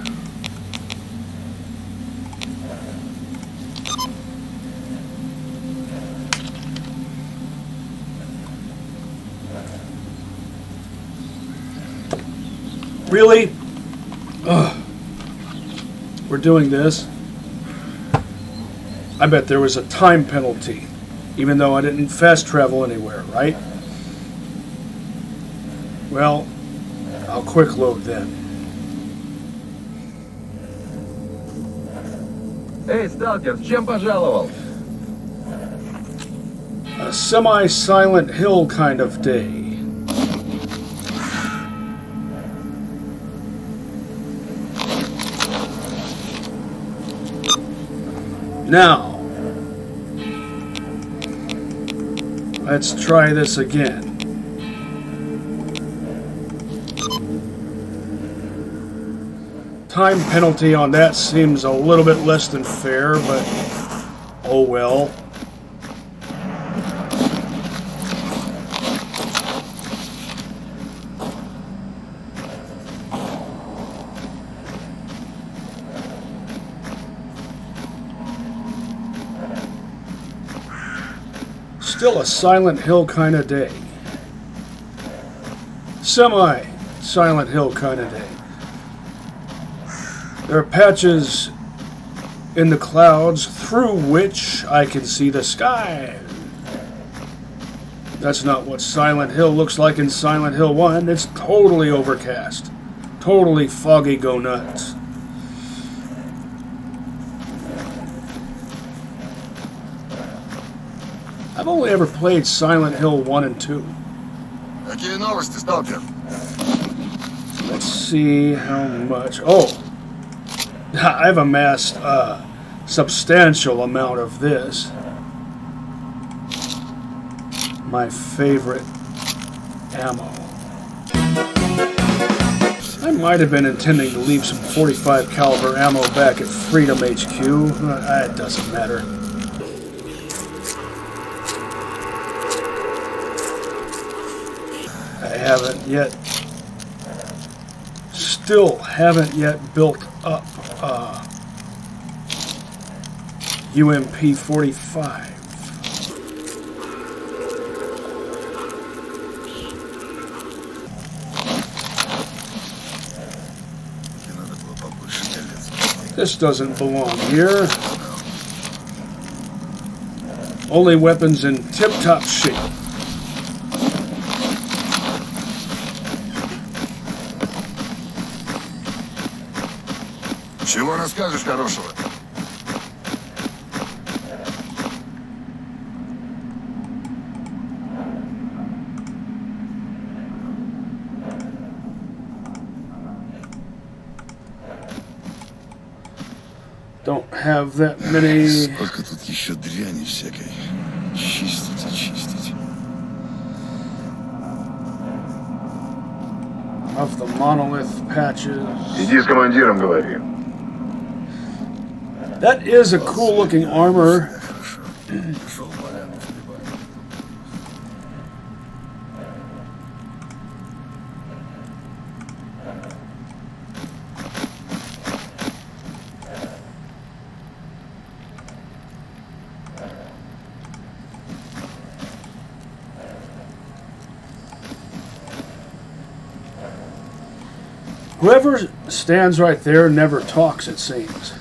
Really? Ugh. We're doing this? I bet there was a time penalty, even though I didn't fast travel anywhere, right? Well, I'll quick load then. Эй, сталкер, с чем пожаловал? A semi-Silent Hill kind of day. Now, let's try this again. Time penalty on that seems a little bit less than fair, but oh well. Still a Silent Hill kind of day. Semi-Silent Hill kind of day. There are patches in the clouds through which I can see the sky. That's not what Silent Hill looks like in Silent Hill 1. It's totally overcast. Totally foggy go nuts. I've only ever played Silent Hill 1 and 2. Какие новости, сталкер? Let's see how much. Oh, I've amassed a substantial amount of this. My favorite ammo. I might have been intending to leave some 45 caliber ammo back at Freedom HQ. It doesn't matter. I haven't yet. Still haven't yet built up UMP 45. This doesn't belong here. Only weapons in tip-top shape. Чего расскажешь хорошего? Don't have that many. Сколько тут еще дряни всякой. Чистить и чистить. Of the monolith patches. Иди с командиром говори. That is a cool looking armor. Whoever stands right there never talks, it seems.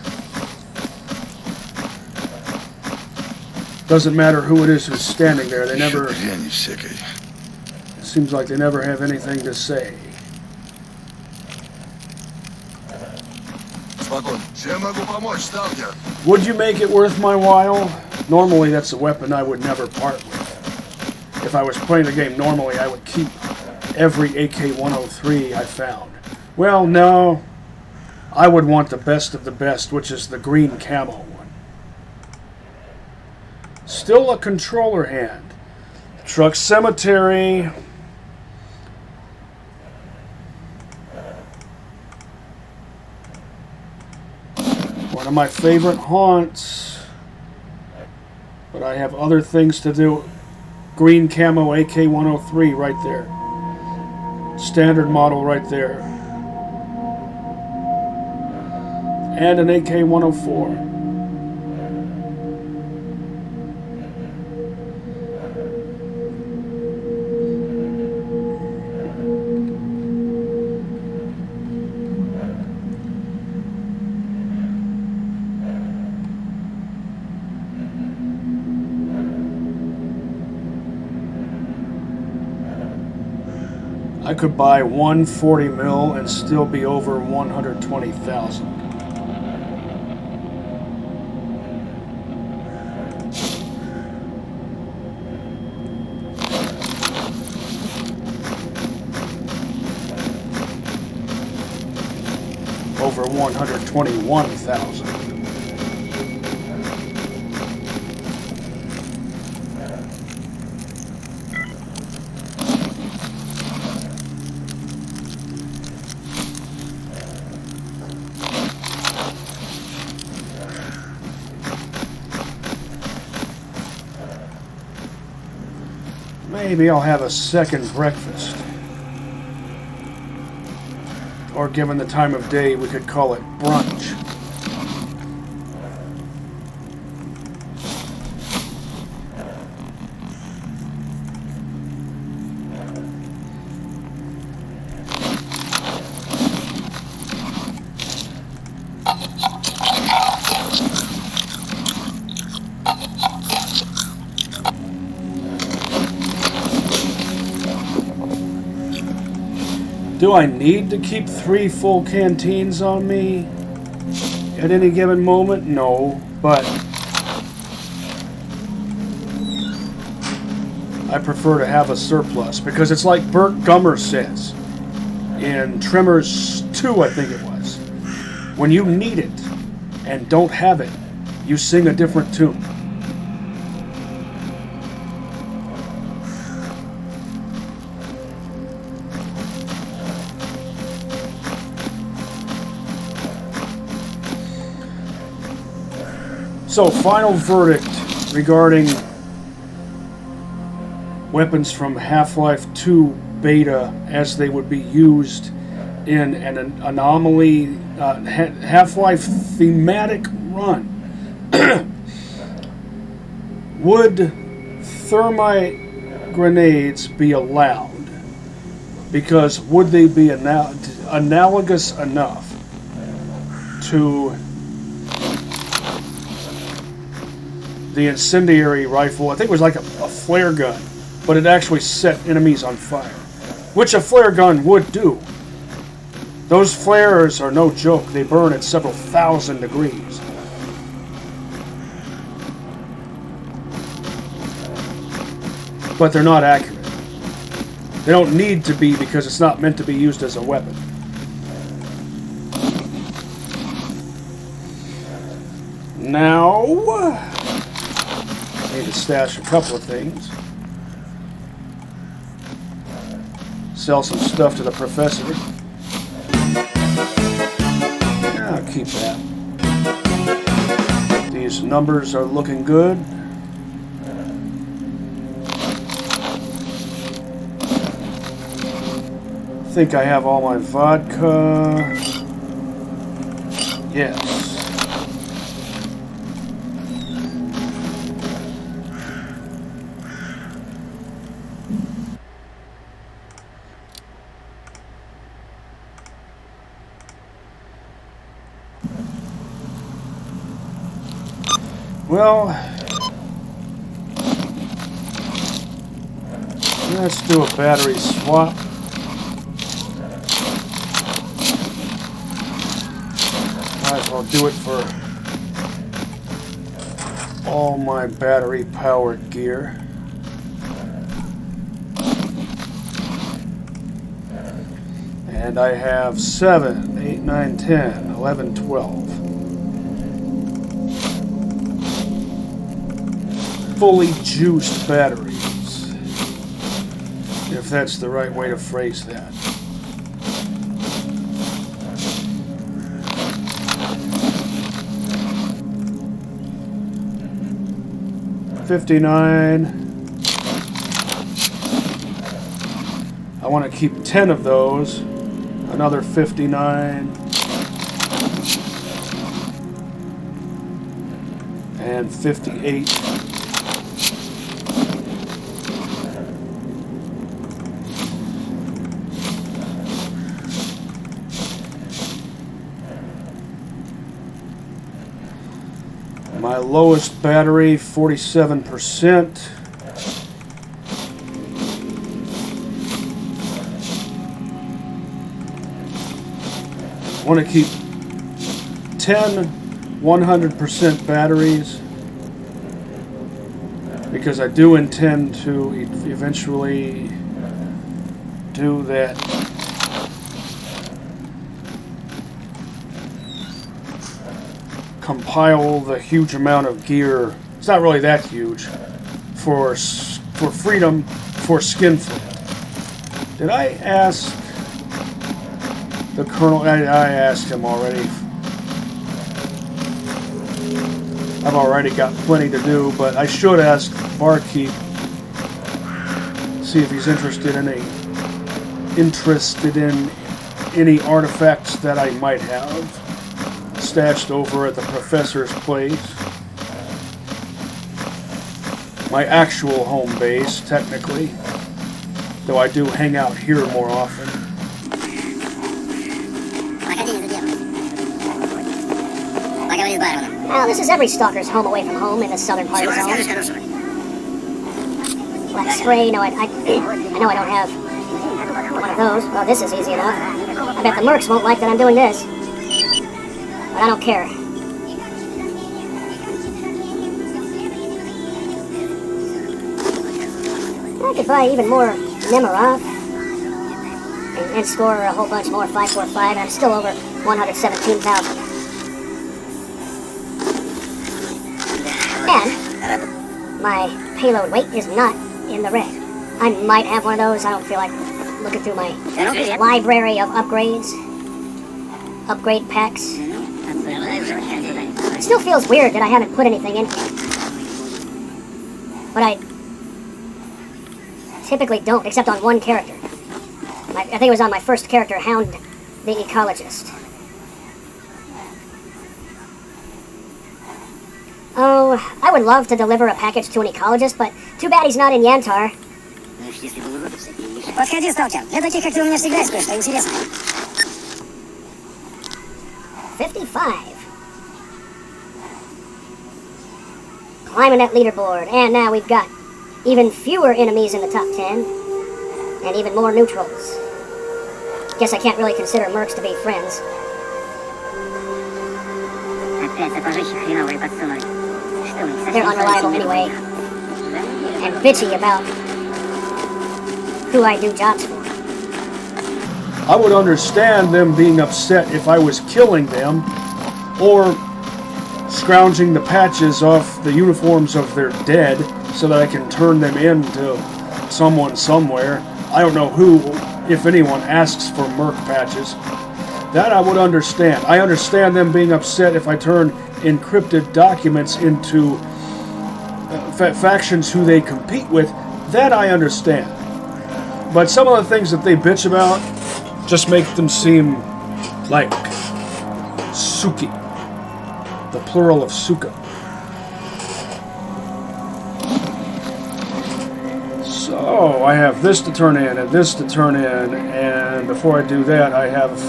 Doesn't matter who it is who's standing there, they never... It seems like they never have anything to say. Чем могу помочь, сталкер? Would you make it worth my while? Normally that's a weapon I would never part with. If I was playing the game normally, I would keep every AK-103 I found. Well, no. I would want the best of the best, which is the green camo one. Still a controller hand. Truck Cemetery. One of my favorite haunts. But I have other things to do. Green camo AK-103 right there. Standard model right there. And an AK-104. I could buy 140 mil and still be over 120,000. Over 121,000. Maybe I'll have a second breakfast. Or given the time of day, we could call it brunch. Do I need to keep 3 full canteens on me at any given moment? No, but I prefer to have a surplus because it's like Burt Gummer says in Tremors 2, I think it was. When you need it and don't have it, you sing a different tune. So, final verdict regarding weapons from Half-Life 2 beta as they would be used in an Anomaly Half-Life thematic run. Would thermite grenades be allowed? Because would they be analogous enough to the incendiary rifle? I think it was like a flare gun, but it actually set enemies on fire, which a flare gun would do. Those flares are no joke. They burn at several thousand degrees. But they're not accurate. They don't need to be because it's not meant to be used as a weapon. Now, I need to stash a couple of things. Sell some stuff to the professor. I'll keep that. These numbers are looking good. I think I have all my vodka. Yes. Well, let's do a battery swap. Might as well do it for all my battery-powered gear. And I have 7, 8, 9, 10, 11, 12. Fully juiced batteries, if that's the right way to phrase that. $59. I want to keep 10 of those. Another $59. And 58. My lowest battery, 47%. I want to keep 10 100% batteries because I do intend to eventually do that compile the huge amount of gear. It's not really that huge for freedom for Skinflint. Did I ask the Colonel? I asked him already. I've already got plenty to do, but I should ask Barkeep, see if he's interested in any artifacts that I might have stashed over at the professor's place. My actual home base, technically, though I do hang out here more often. Well, this is every stalker's home away from home in the southern part of the zone. Black spray, no, I know I don't have. One of those. Well, this is easy enough. I bet the mercs won't like that I'm doing this. But I don't care. I could buy even more Nemerov and score a whole bunch more 545, and I'm still over 117,000. And my payload weight is not in the red. I might have one of those. I don't feel like looking through my library of upgrades. Upgrade packs. It still feels weird that I haven't put anything in here. But I typically don't, except on one character. I think it was on my first character, Hound the Ecologist. Oh, I would love to deliver a package to an ecologist, but too bad he's not in Yantar. Подходи, сталкер. Для таких, как ты, у меня всегда есть кое-что интересное. 55. Climbing that leaderboard, and now we've got even fewer enemies in the top 10, and even more neutrals. Guess I can't really consider mercs to be friends. They're unreliable anyway, and bitchy about who I do jobs for. I would understand them being upset if I was killing them or scrounging the patches off the uniforms of their dead so that I can turn them into someone somewhere. I don't know who, if anyone, asks for merc patches. That I would understand. I understand them being upset if I turn encrypted documents into factions who they compete with. That I understand. But some of the things that they bitch about just make them seem like Suki, the plural of Suka. So I have this to turn in and this to turn in, and before I do that I have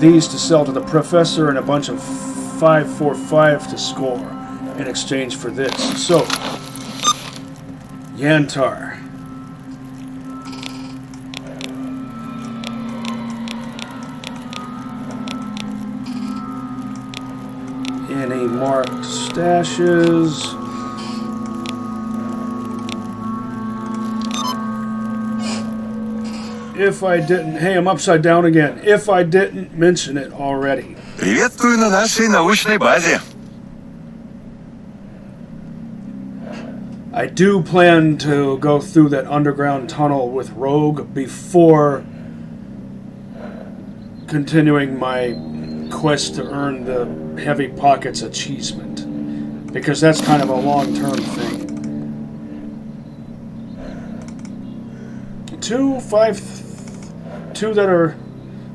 these to sell to the professor and a bunch of 545 to score in exchange for this. So Yantar. Any marked stashes? If I didn't... Hey, I'm upside down again. If I didn't mention it already. Приветствую на нашей научной базе. I do plan to go through that underground tunnel with Rogue before continuing my quest to earn the Heavy Pockets achievement, because that's kind of a long-term thing. 2 that are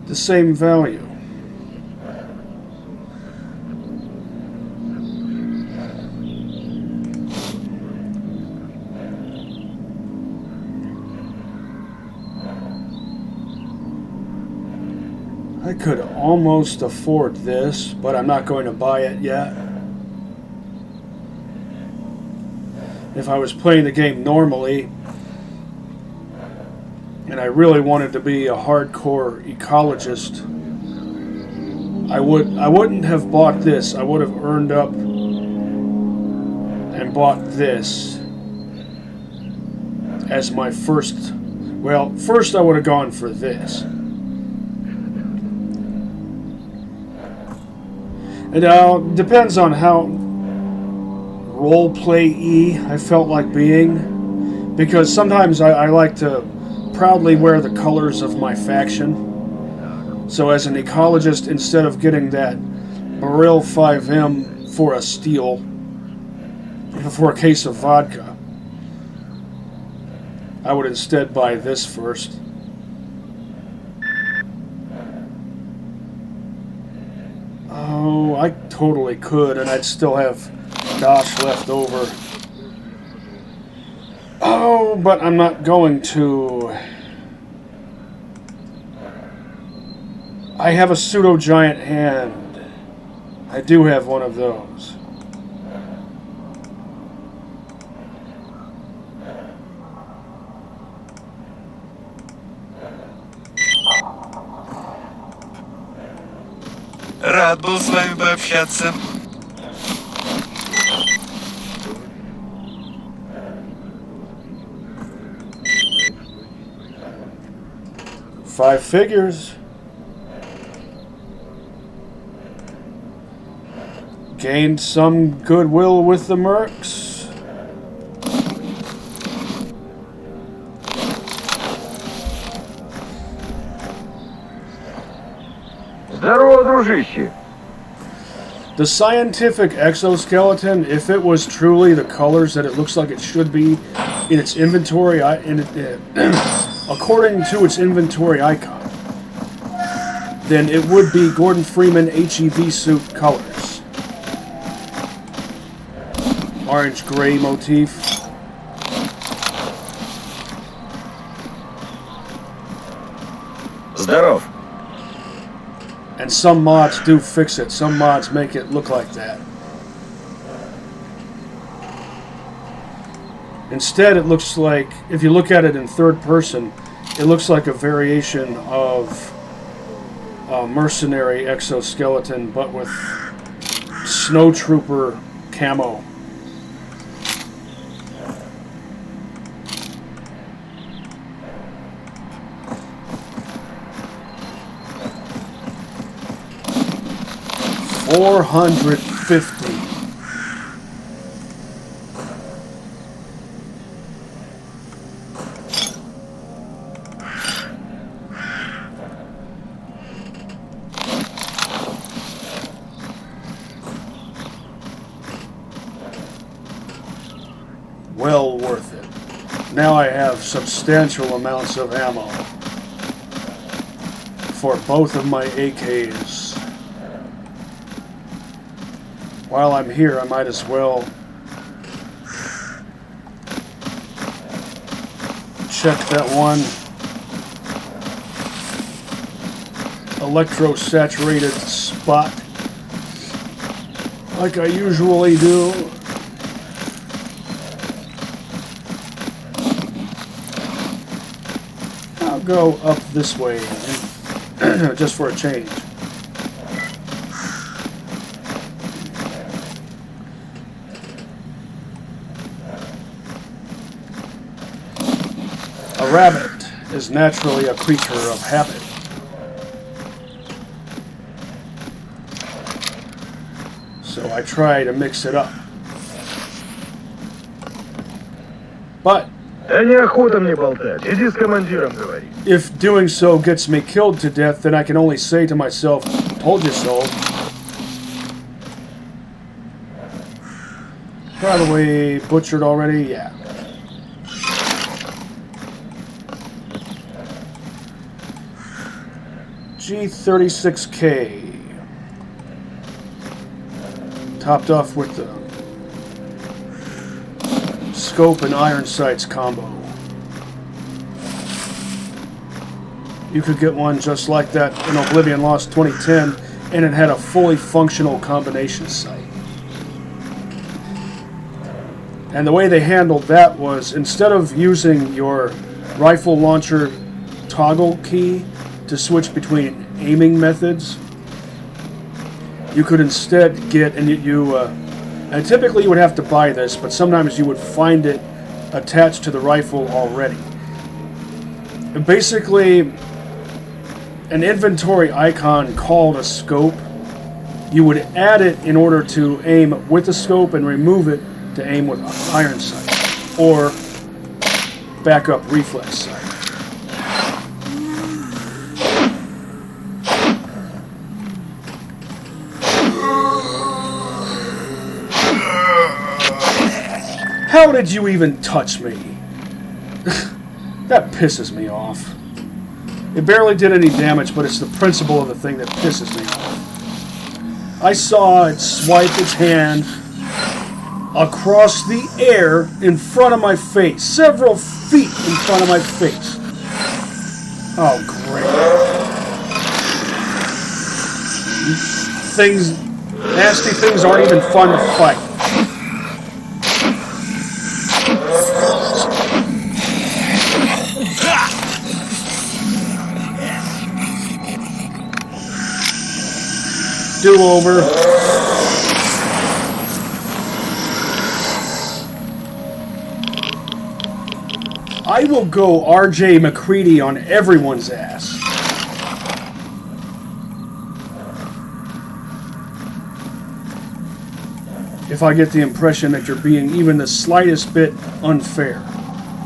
the same value. I could almost afford this, but I'm not going to buy it yet. If I was playing the game normally, and I really wanted to be a hardcore ecologist, I wouldn't have bought this. I would have earned up and bought this as my first. Well, first I would have gone for this. It depends on how role-play-y I felt like being, because sometimes I like to proudly wear the colors of my faction. So as an ecologist, instead of getting that Baril 5M for a steal, for a case of vodka, I would instead buy this first. Oh, I totally could, and I'd still have Dosh left over. Oh, but I'm not going to. I have a pseudo-giant hand. I do have one of those. Рад был с вами пообщаться. Five figures. Gained some goodwill with the mercs. Здорово, дружище. The scientific exoskeleton, if it was truly the colors that it looks like it should be in its inventory, according to its inventory icon, then it would be Gordon Freeman HEV suit colors. Orange-gray motif. Здоров. And some mods do fix it. Some mods make it look like that. Instead, it looks like, if you look at it in third person, it looks like a variation of a mercenary exoskeleton, but with snowtrooper camo. $450. Well worth it. Now I have substantial amounts of ammo for both of my AKs. While I'm here, I might as well check that one electro-saturated spot like I usually do. I'll go up this way just for a change. A rabbit is naturally a creature of habit. So I try to mix it up. But Да неохота мне болтать. Иди с командиром говори. if doing so gets me killed to death, then I can only say to myself, told you so. Probably butchered already, yeah. G36K. Topped off with the scope and iron sights combo. You could get one just like that in Oblivion Lost 2010, and it had a fully functional combination sight. And the way they handled that was, instead of using your rifle launcher toggle key to switch between aiming methods, you could instead get, and typically you would have to buy this, but sometimes you would find it attached to the rifle already. Basically, an inventory icon called a scope, you would add it in order to aim with the scope and remove it to aim with iron sight or backup reflex sight. How did you even touch me? That pisses me off. It barely did any damage, but it's the principle of the thing that pisses me off. I saw it swipe its hand across the air in front of my face, several feet in front of my face. Oh, great. Nasty things aren't even fun to fight. Do-over. I will go R.J. McCready on everyone's ass. If I get the impression that you're being even the slightest bit unfair.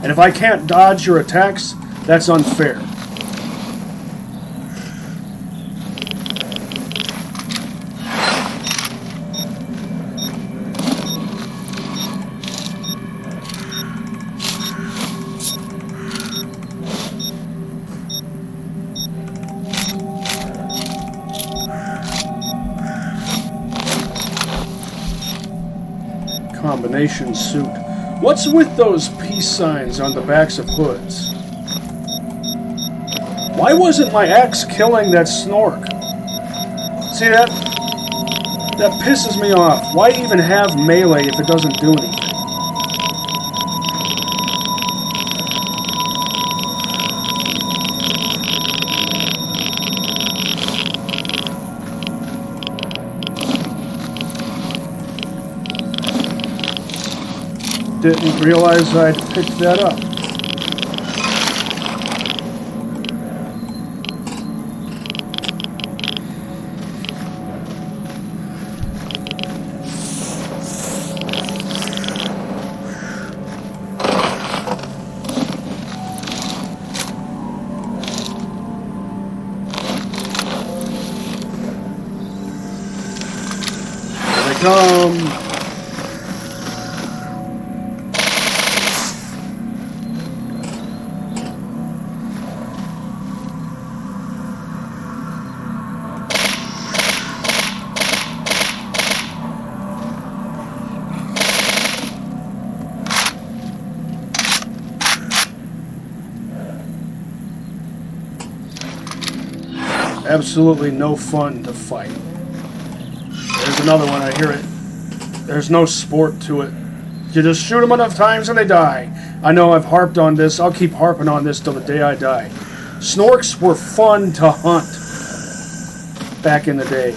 And if I can't dodge your attacks, that's unfair. Combination suit. What's with those peace signs on the backs of hoods? Why wasn't my axe killing that snork? See that? That pisses me off. Why even have melee if it doesn't do anything? Didn't realize I'd picked that up. Here they come. Absolutely no fun to fight. There's another one, I hear it. There's no sport to it. You just shoot them enough times and they die. I know I've harped on this. I'll keep harping on this till the day I die. Snorks were fun to hunt back in the day.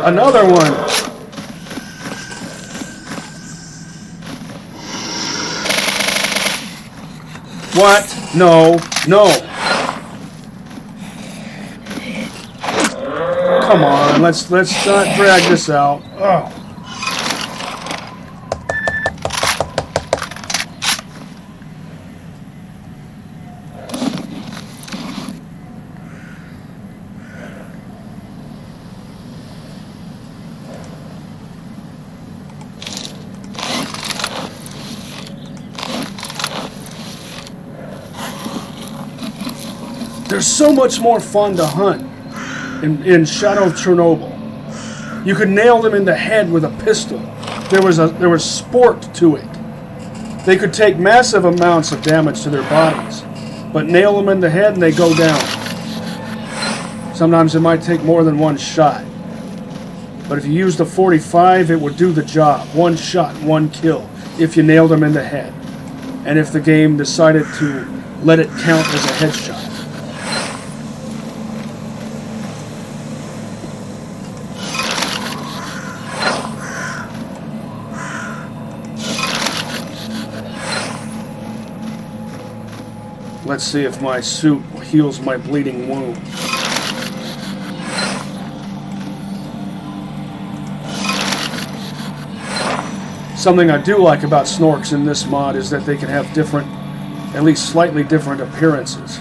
Another one. What? No. No. Come on, let's not drag this out. Oh. There's so much more fun to hunt in Shadow of Chernobyl. You could nail them in the head with a pistol. There was sport to it. They could take massive amounts of damage to their bodies, but nail them in the head and they go down. Sometimes it might take more than one shot. But if you used a 45, it would do the job. One shot, one kill, if you nailed them in the head. And if the game decided to let it count as a headshot. Let's see if my suit heals my bleeding wound. Something I do like about Snorks in this mod is that they can have different, at least slightly different appearances.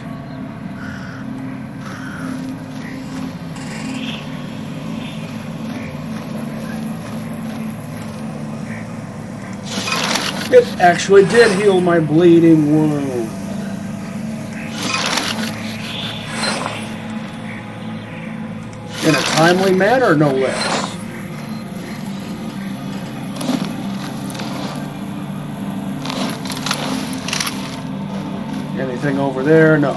It actually did heal my bleeding wound. In a timely manner, no less. Anything over there? No.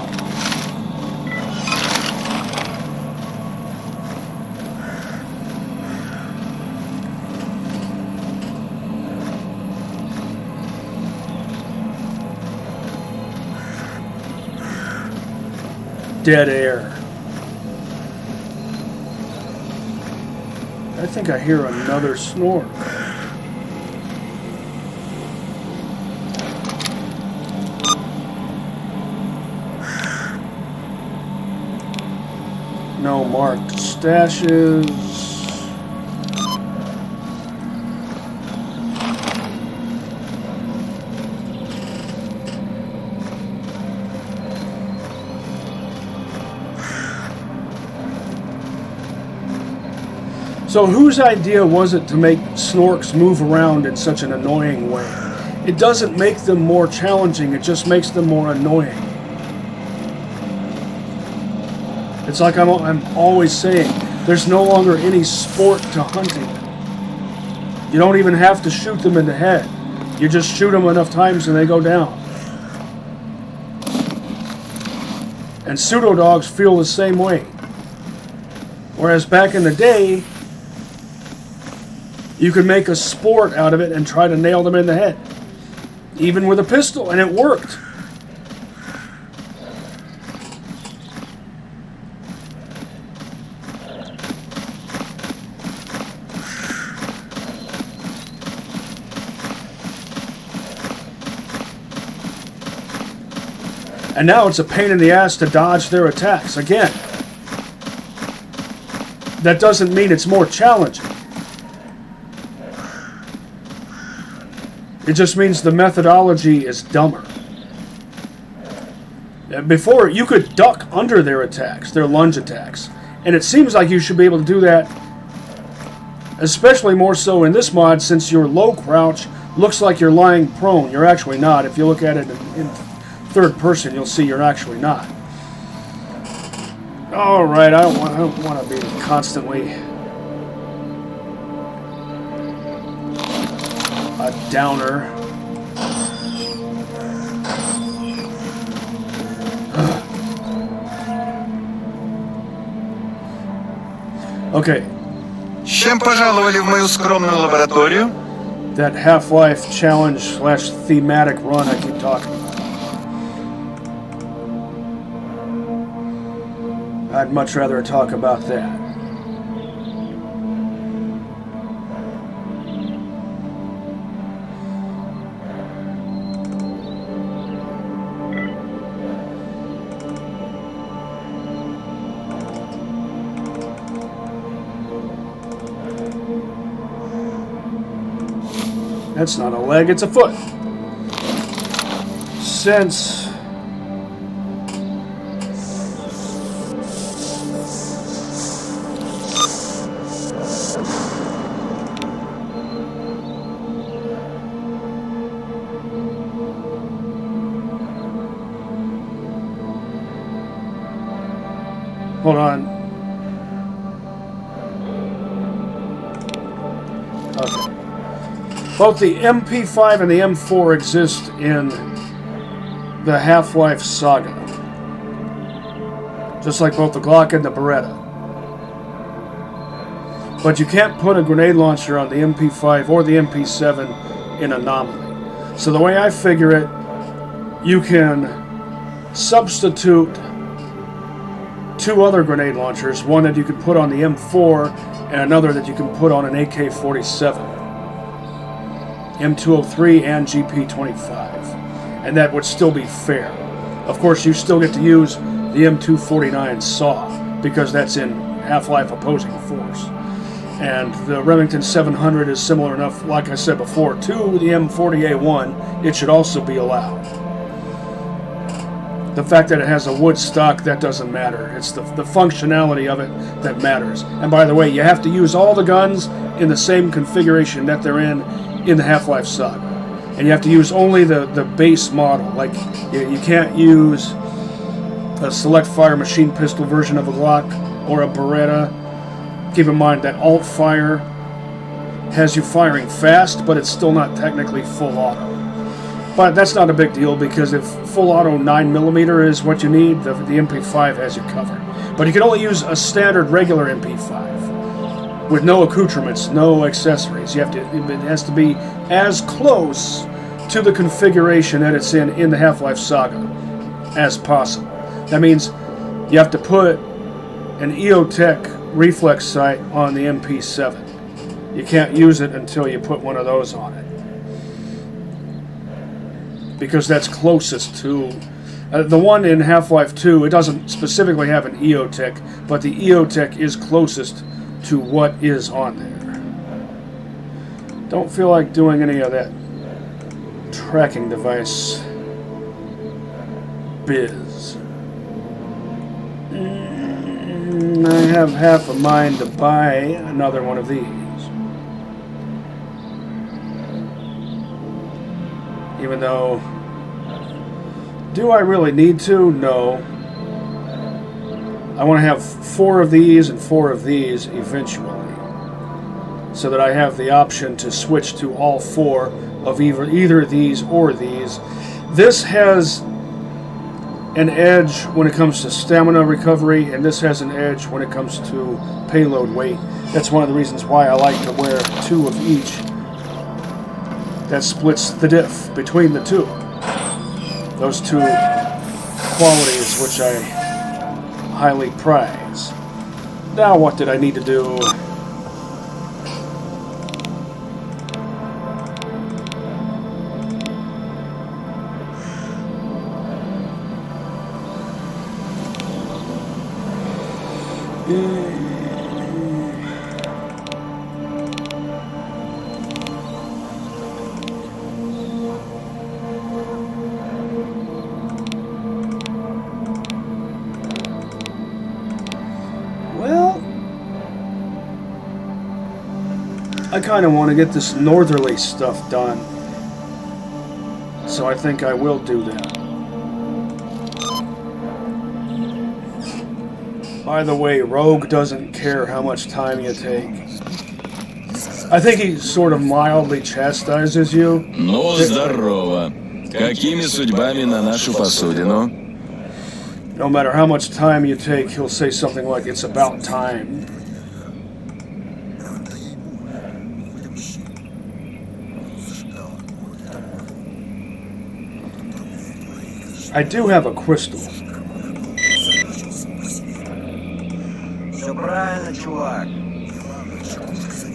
Dead air. I think I hear another snore. No marked stashes. So whose idea was it to make snorks move around in such an annoying way? It doesn't make them more challenging, it just makes them more annoying. It's like I'm always saying, there's no longer any sport to hunting. You don't even have to shoot them in the head. You just shoot them enough times and they go down. And pseudo dogs feel the same way. Whereas back in the day, you could make a sport out of it and try to nail them in the head. Even with a pistol, and it worked. And now it's a pain in the ass to dodge their attacks. Again, that doesn't mean it's more challenging. It just means the methodology is dumber. Before, you could duck under their attacks, their lunge attacks. And it seems like you should be able to do that, especially more so in this mod, since your low crouch looks like you're lying prone. You're actually not. If you look at it in third person, you'll see you're actually not. Alright, I don't want to be constantly a downer. Okay. С чем пожаловали в мою скромную лабораторию? That Half-Life challenge / thematic run I keep talking about. I'd much rather talk about that. That's not a leg, it's a foot. Since hold on. Okay. Both the MP5 and the M4 exist in the Half-Life saga. Just like both the Glock and the Beretta. But you can't put a grenade launcher on the MP5 or the MP7 in Anomaly. So the way I figure it, you can substitute two other grenade launchers, one that you can put on the M4 and another that you can put on an AK-47. M203 and GP25, and that would still be fair. Of course, you still get to use the M249 SAW because that's in Half-Life Opposing Force, and the Remington 700 is similar enough, like I said before, to the M40A1. It should also be allowed. The fact that it has a wood stock, that doesn't matter. It's the functionality of it that matters. And by the way, you have to use all the guns in the same configuration that they're in the Half-Life saga. And you have to use only the base model. Like, you can't use a select fire machine pistol version of a Glock or a Beretta. Keep in mind that alt fire has you firing fast, but it's still not technically full auto. But that's not a big deal because if full auto 9mm is what you need, the MP5 has you covered. But you can only use a standard regular MP5 with no accoutrements, no accessories. It has to be as close to the configuration that it's in the Half-Life saga as possible. That means you have to put an EOTech reflex sight on the MP7. You can't use it until you put one of those on it, because that's closest to the one in Half-Life 2. It doesn't specifically have an EOTech, but the EOTech is closest to what is on there. Don't feel like doing any of that tracking device biz. I have half a mind to buy another one of these. Even though, do I really need to? No. I want to have 4 of these and 4 of these eventually, so that I have the option to switch to all 4 of either these or these. This has an edge when it comes to stamina recovery, and this has an edge when it comes to payload weight. That's one of the reasons why I like to wear 2 of each. That splits the diff between the two. Those 2 qualities which I highly prize. Now what did I need to do? I kind of want to get this northerly stuff done, so I think I will do that. By the way, Rogue doesn't care how much time you take. I think he sort of mildly chastises you. Ну, здорово. Какими судьбами на нашу посудину? No matter how much time you take, he'll say something like, "It's about time." I do have a crystal.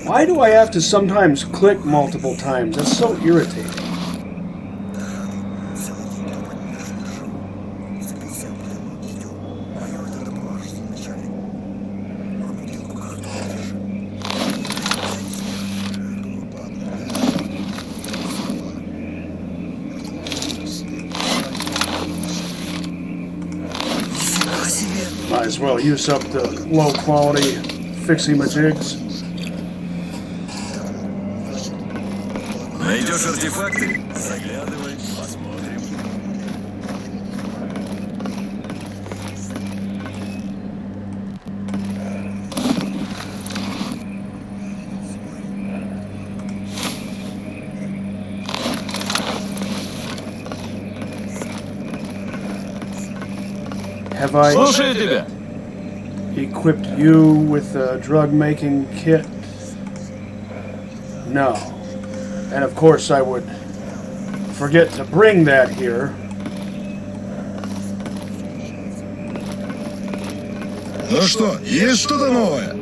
Why do I have to sometimes click multiple times? That's so irritating. Might as well use up the low quality fixie-majigs. Найдешь артефакты? Заглядывай, посмотрим. Have I Слушаю тебя. equipped you with a drug-making kit? No. And of course I would forget to bring that here. Ну что, есть что-то новое?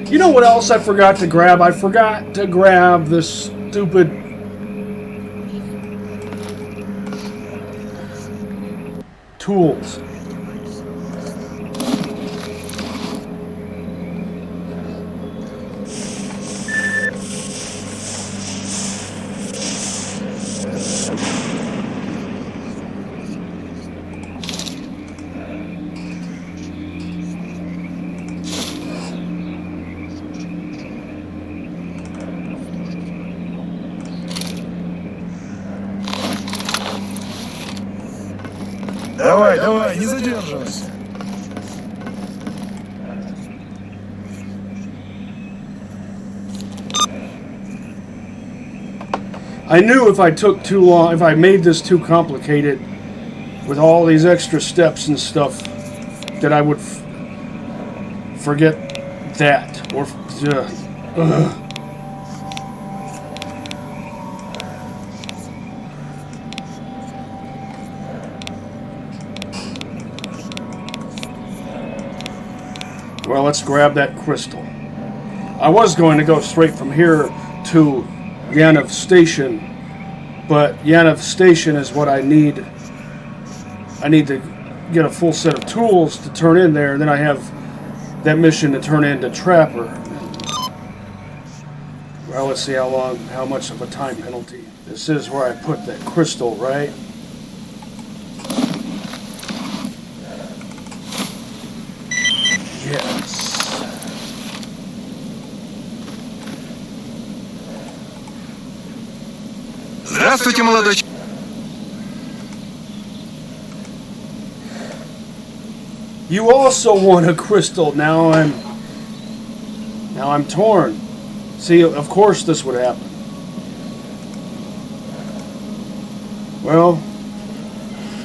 You know what else I forgot to grab? I forgot to grab this stupid tools. Давай, давай, не задерживайся. I knew if I took too long, if I made this too complicated with all these extra steps and stuff, that I would forget that. Or, Well, let's grab that crystal. I was going to go straight from here to Yanov Station, but Yanov Station is what I need. I need to get a full set of tools to turn in there, and then I have that mission to turn into Trapper. Well, let's see how much of a time penalty. This is where I put that crystal, right? Yes. Здравствуйте, молодой человек. You also want a crystal. Now I'm torn. See, of course this would happen. Well,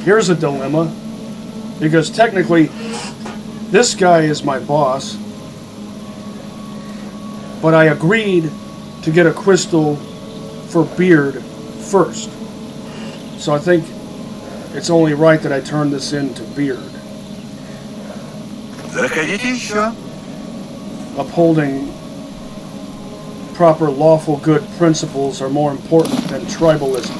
here's a dilemma. Because technically, this guy is my boss. But I agreed to get a crystal for Beard first. So I think it's only right that I turn this in to Beard. Заходите еще. Upholding proper lawful good principles are more important than tribalism.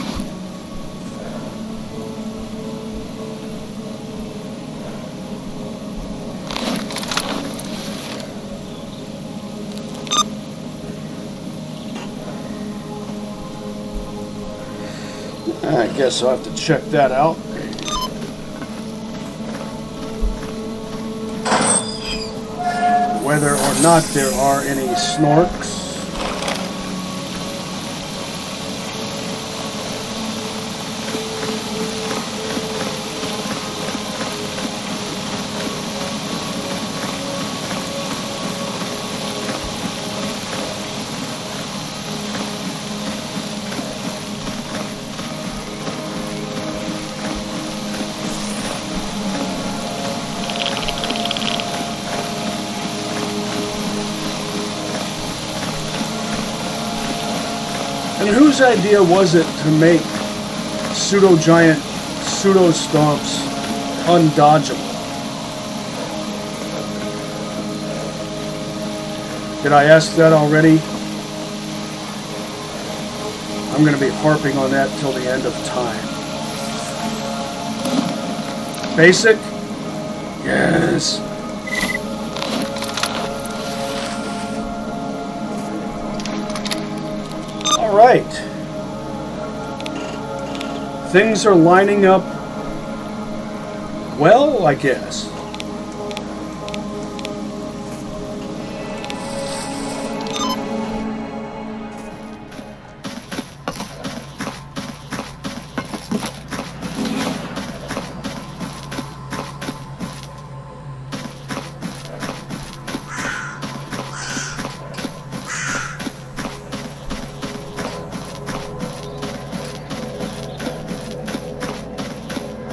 I guess I'll have to check that out. Whether or not there are any snorks. And whose idea was it to make pseudo-giant pseudo-stomps undodgeable? Did I ask that already? I'm going to be harping on that till the end of time. Basic? Yes. Alright. Things are lining up well, I guess.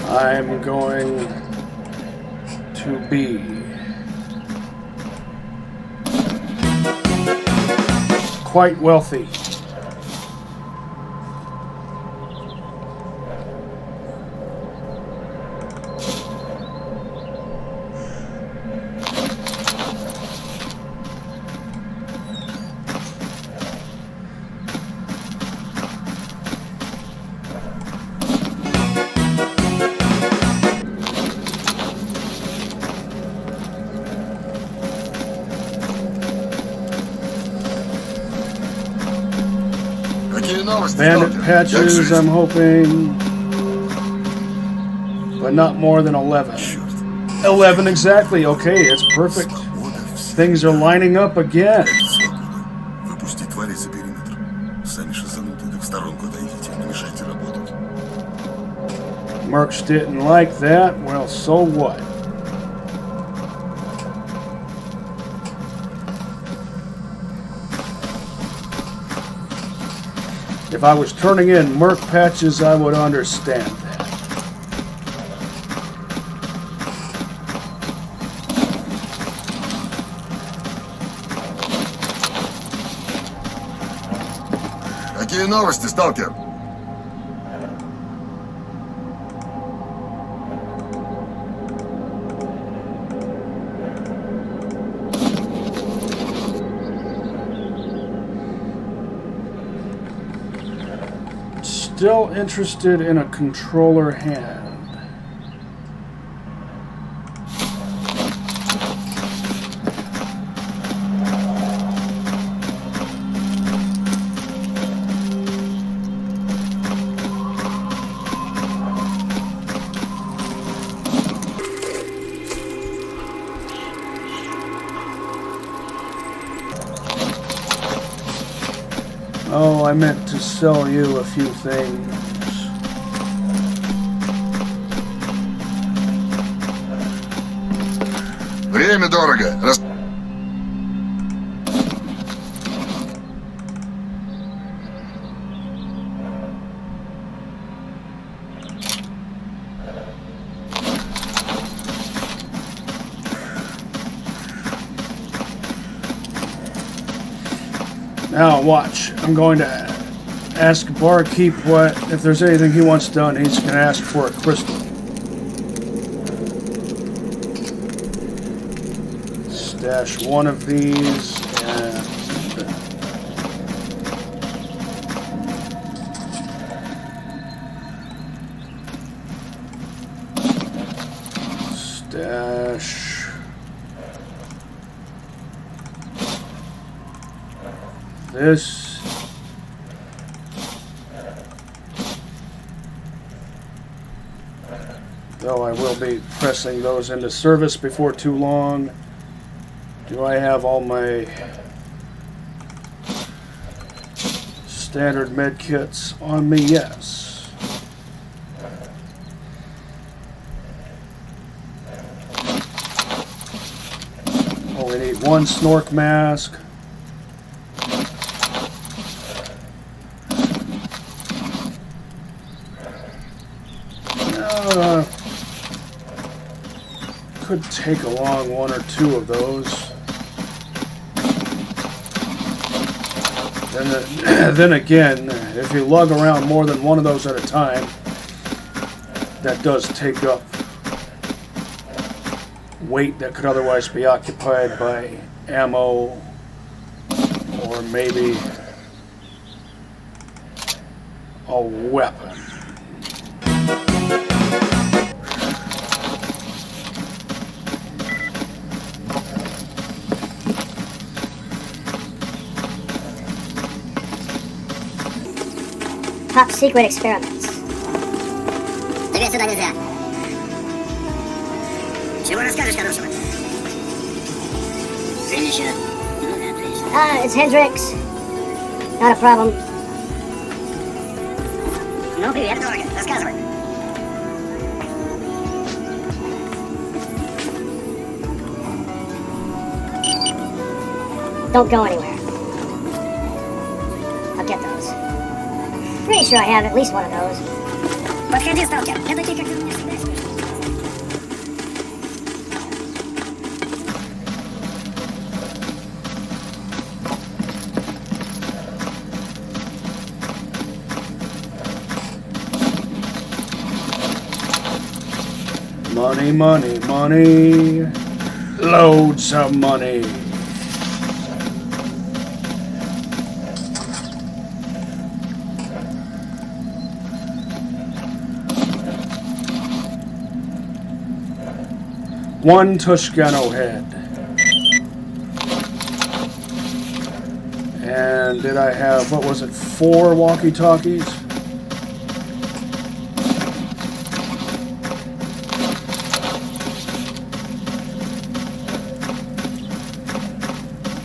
I'm going to be quite wealthy. Bandit patches, I'm hoping, but not more than 11. 11 exactly, okay, it's perfect. Things are lining up again. Mercs didn't like that, well, so what? If I was turning in Merc patches, I would understand that. Какие новости, сталкер? Still interested in a controller hand. Oh, I meant to sell you a few things. Время дорого. Now watch. I'm going to ask Barkeep if there's anything he wants done. He's going to ask for a crystal. Stash one of these and stash this. Though I will be pressing those into service before too long. Do I have all my standard med kits on me? Yes. Only need one snork mask. Could take along one or two of those. Then again, if you lug around more than one of those at a time, that does take up weight that could otherwise be occupied by ammo or maybe a weapon. Top secret experiments. Тебе сюда нельзя. Чего расскажешь хорошего? Женщина. It's Hendrix. Not a problem. Ну, привет, дорого. Рассказывай. Don't go anywhere. I'll get those. Pretty sure I have at least one of those. Подходи, сталкер. Я такие, как ты меня всегда слышишь. Money, money, money. Loads of money. One Toscano head. And did I have, what was it, 4 walkie-talkies?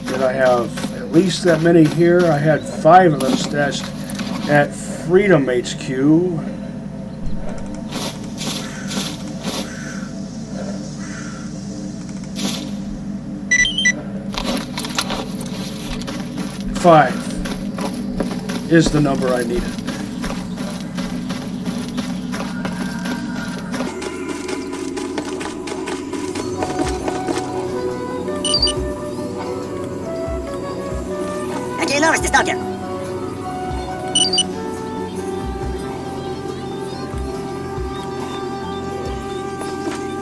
Did I have at least that many here? I had 5 of them stashed at Freedom HQ. is the number I needed. Какие новости, сталкер?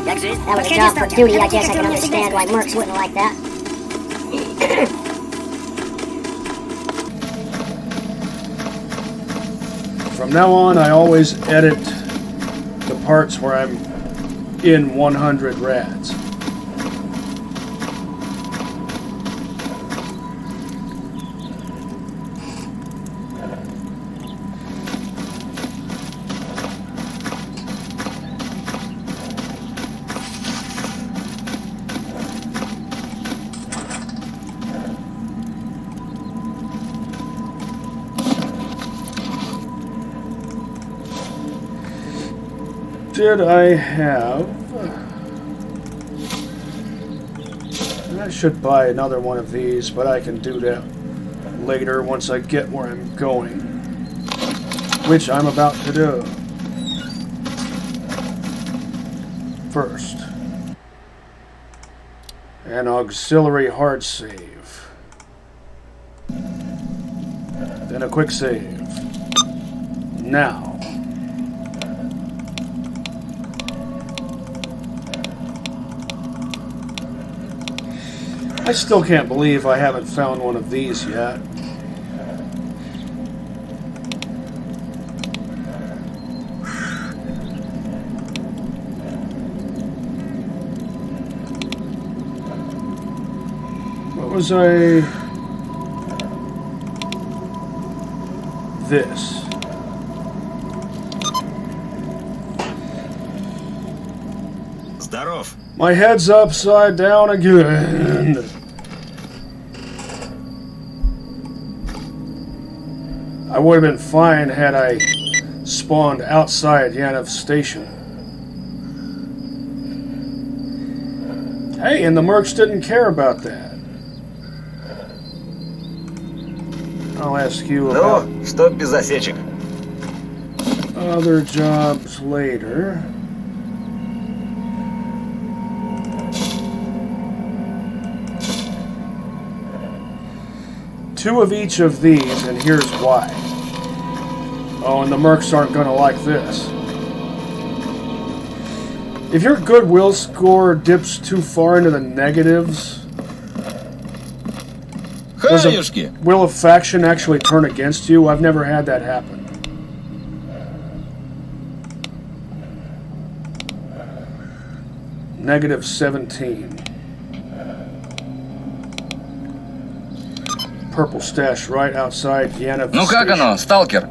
Как жизнь? That was a Подходи, job for сталкер. duty. Это I guess I как can у меня всегда understand why скучно. mercs wouldn't like that. From now on, I always edit the parts where I'm in 100 rads. Did I have... I should buy another one of these, but I can do that later once I get where I'm going. Which I'm about to do. First, an auxiliary hard save. Then a quick save. Now. I still can't believe I haven't found one of these yet. What was I... This. Здоров. My head's upside down again. I would have been fine had I spawned outside Yanov Station. Hey, and the mercs didn't care about that. I'll ask you about Ну, что без засечек? other jobs later. Two of each of these, and here's why. Oh, and the mercs aren't going to like this. If your goodwill score dips too far into the negatives, does a will of faction actually turn against you? I've never had that happen. Negative 17. Purple stash right outside Yanov Ну как Station. оно, сталкер?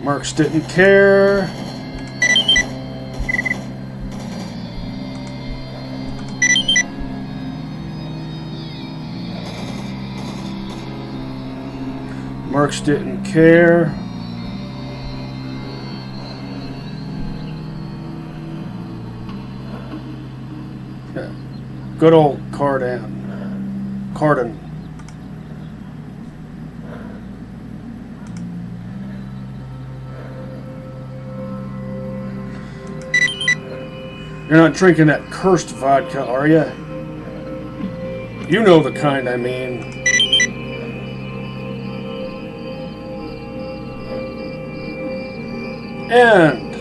Mercs didn't care. Mercs didn't care. Yeah. Good old Gaiden. You're not drinking that cursed vodka, are you? You know the kind I mean. And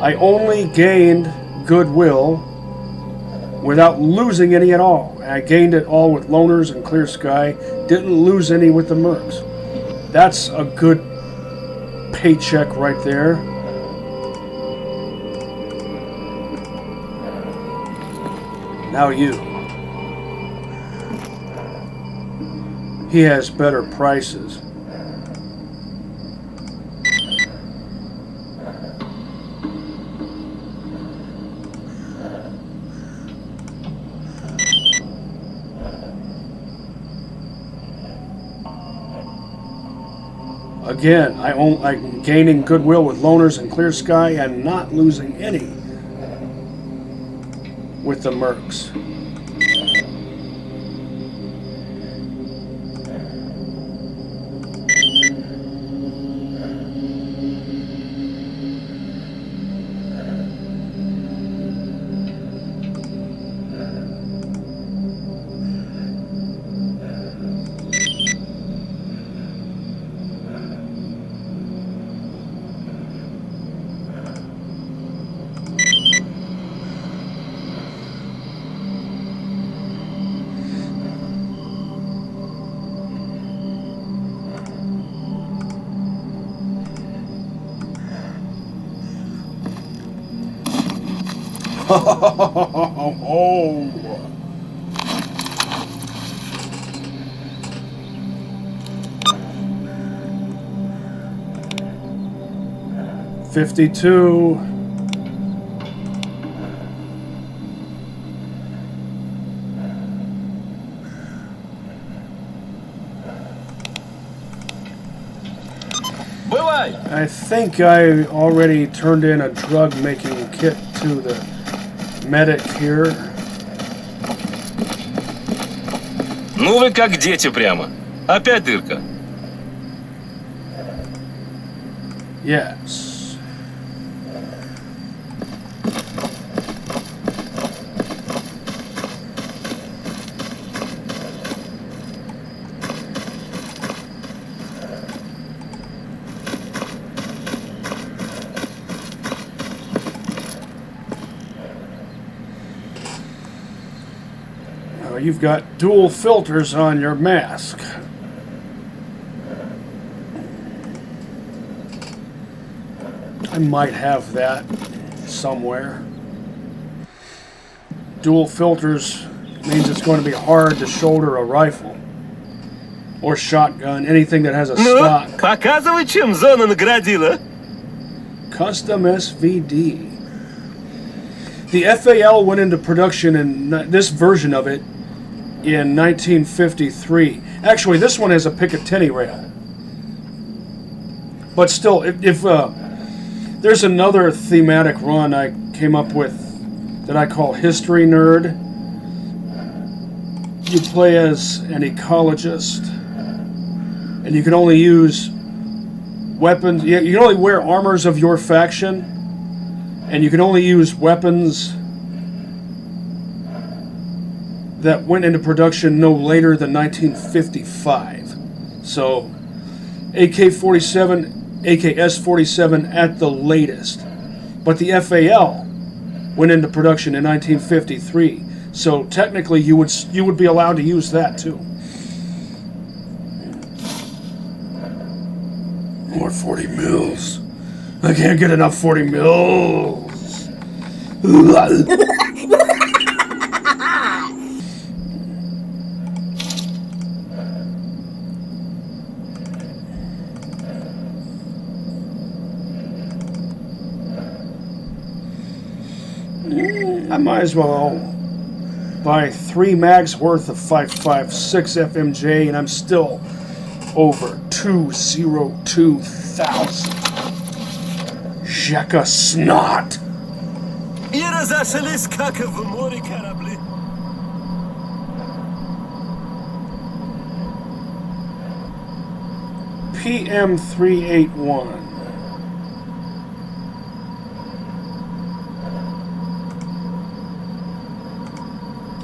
I only gained goodwill without losing any at all. I gained it all with loners and clear sky. Didn't lose any with the mercs. That's a good paycheck right there. Now you. He has better prices. Again, I'm gaining goodwill with loners in Clear Sky and not losing any with the mercs. Oh. 52. Бывай! I think I already turned in a drug making kit to the medic here. Ну вы как дети прямо. Опять дырка. Yes. You've got dual filters on your mask. I might have that somewhere. Dual filters means it's going to be hard to shoulder a rifle or shotgun, anything that has a Ну, stock. показывай, чем зона наградила. Custom SVD. The FAL went into production in this version of it in 1953. Actually, this one has a Picatinny rail. But still, if there's another thematic run I came up with that I call History Nerd. You play as an ecologist, and you can only use weapons. You can only wear armors of your faction, and you can only use weapons that went into production no later than 1955. So, AK-47, AKS-47 at the latest. But the FAL went into production in 1953. So technically, you would be allowed to use that too. More 40 mils. I can't get enough 40 mils. I might as well buy 3 mags worth of 5.56 FMJ, and I'm still over 202,000. Shaka snot. И разошлись, как в море корабли. PM381.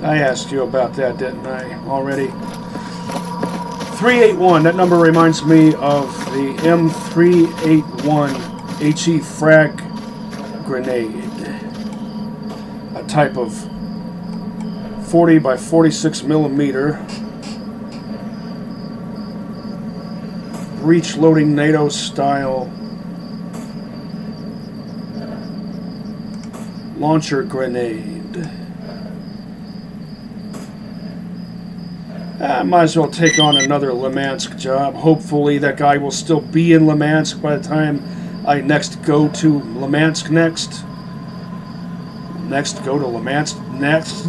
I asked you about that, didn't I, already? 381, that number reminds me of the M381 HE frag grenade. A type of 40 by 46 millimeter breech loading NATO style launcher grenade. I might as well take on another Limansk job. Hopefully that guy will still be in Limansk by the time I next go to Limansk next. Go to Limansk next.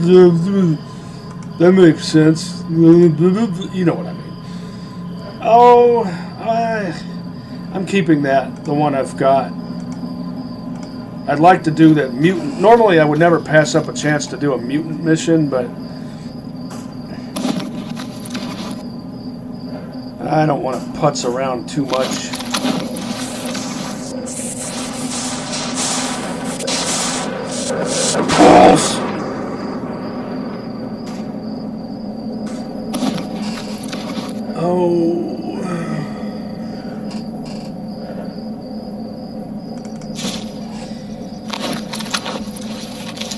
That makes sense. You know what I mean. Oh, I'm keeping that, the one I've got. I'd like to do that mutant. Normally I would never pass up a chance to do a mutant mission, but I don't want to putz around too much. Balls! Oh.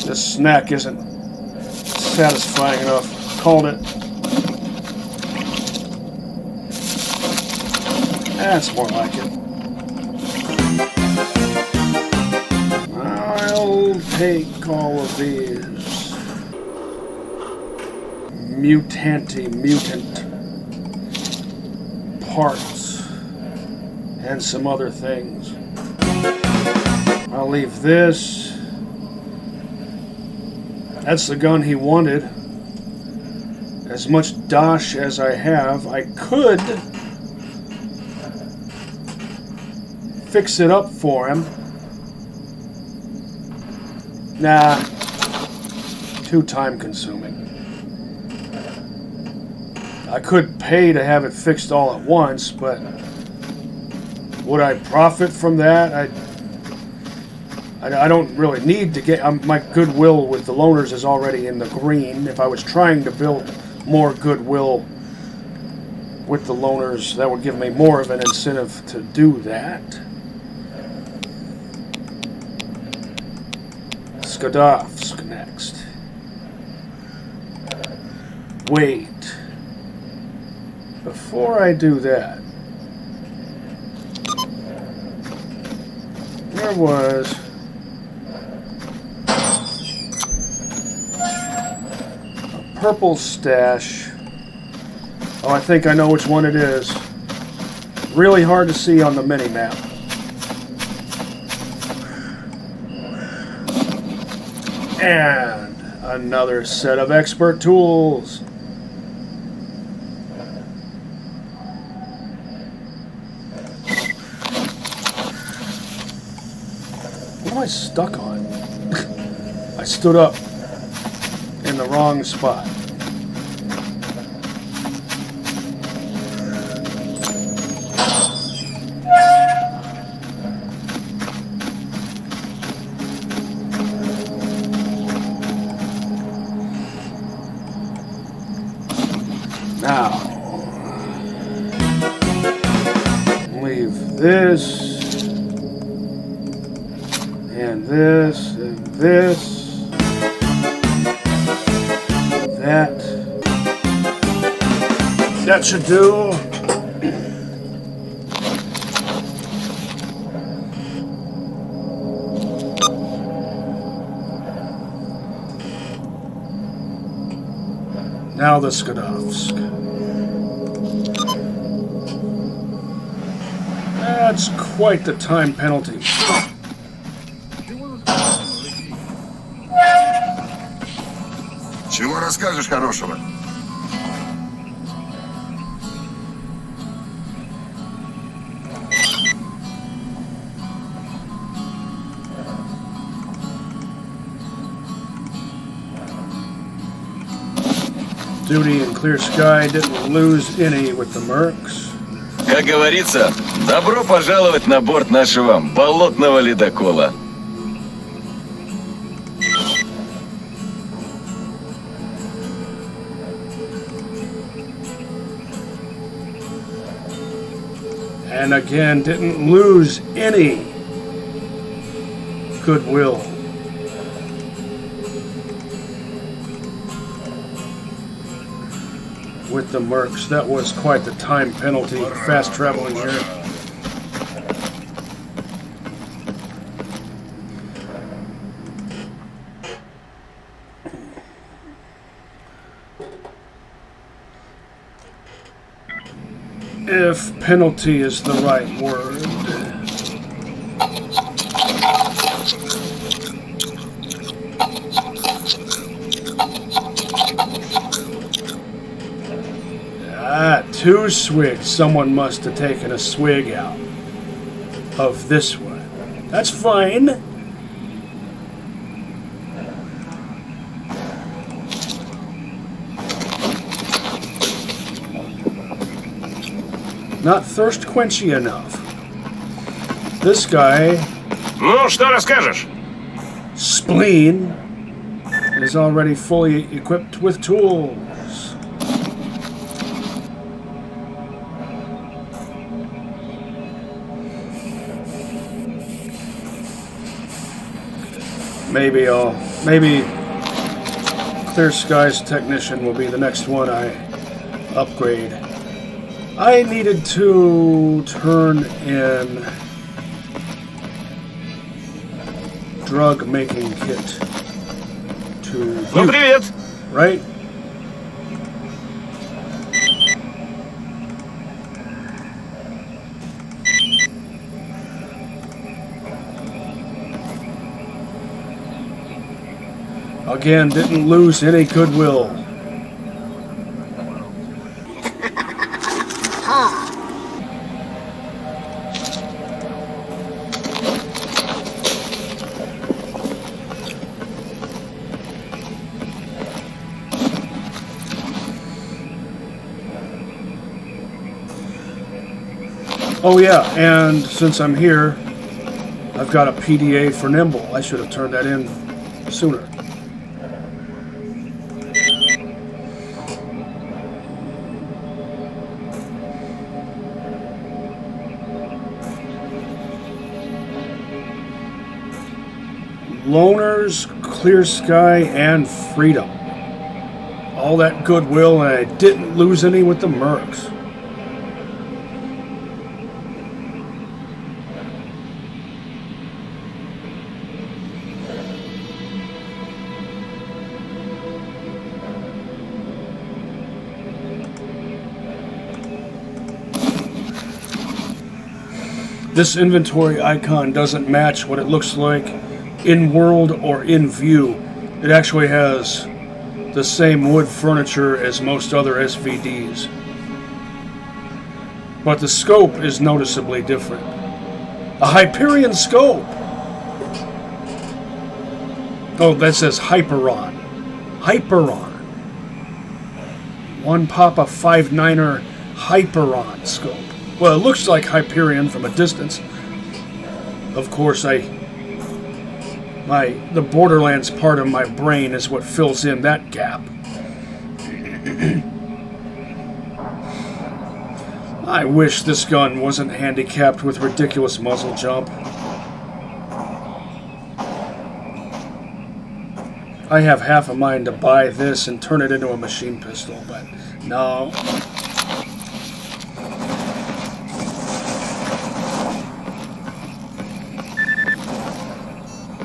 This snack isn't satisfying enough. Called it. That's more like it. I'll take all of these. Mutant parts and some other things. I'll leave this. That's the gun he wanted. As much dosh as I have, I could fix it up for him. Nah, too time consuming. I could pay to have it fixed all at once, but would I profit from that? I don't really need to get... my goodwill with the loners is already in the green. If I was trying to build more goodwill with the loners, that would give me more of an incentive to do that. Skadovsk next. Wait. Before I do that, there was a purple stash. Oh, I think I know which one it is. Really hard to see on the mini-map. And another set of expert tools. What am I stuck on? I stood up in the wrong spot. Now, leave this, and this, and this, that. That should do. Now the Skadovsk. That's quite the time penalty. Чего расскажешь хорошего? Duty and Clear Sky didn't lose any with the Mercs. Как говорится, добро пожаловать на борт нашего болотного ледокола. And again, didn't lose any goodwill. With the Mercs. That was quite the time penalty. Fast traveling here. If penalty is the right word. Ah, 2 swigs. Someone must have taken a swig out. of this one. That's fine. Not thirst quenchy enough. This guy, Ну, что расскажешь? Spleen, is already fully equipped with tools. Maybe Clear Skies Technician will be the next one I upgrade. I needed to turn in drug making kit to Ну, you, привет. right? Again, didn't lose any goodwill. Oh yeah, and since I'm here, I've got a PDA for Nimble. I should have turned that in sooner. Loners, Clear Sky, and Freedom. All that goodwill, and I didn't lose any with the mercs. This inventory icon doesn't match what it looks like in world or in view. It actually has the same wood furniture as most other SVDs. But the scope is noticeably different. A Hyperion scope! Oh, that says Hyperon. Hyperon. One Papa 5.9er Hyperon scope. Well, it looks like Hyperion from a distance. Of course, the Borderlands part of my brain is what fills in that gap. I wish this gun wasn't handicapped with ridiculous muzzle jump. I have half a mind to buy this and turn it into a machine pistol, but no.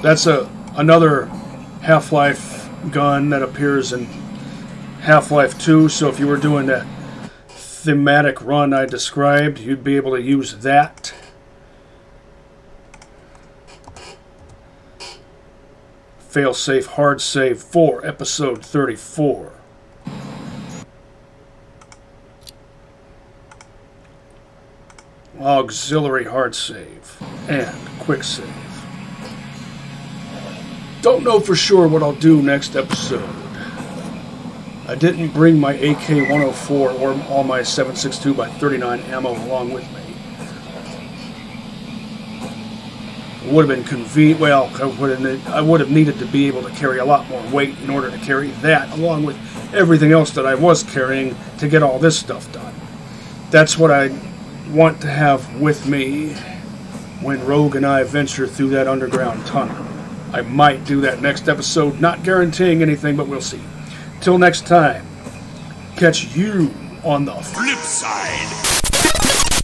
That's another Half-Life gun that appears in Half-Life 2, so if you were doing the thematic run I described, you'd be able to use that. Failsafe hard save for episode 34. Auxiliary hard save and quick save. Don't know for sure what I'll do next episode. I didn't bring my AK-104 or all my 7.62x39 ammo along with me. It would have been convenient. Well, I would have needed to be able to carry a lot more weight in order to carry that, along with everything else that I was carrying to get all this stuff done. That's what I want to have with me when Rogue and I venture through that underground tunnel. I might do that next episode, not guaranteeing anything, but we'll see. Till next time, catch you on the flip side.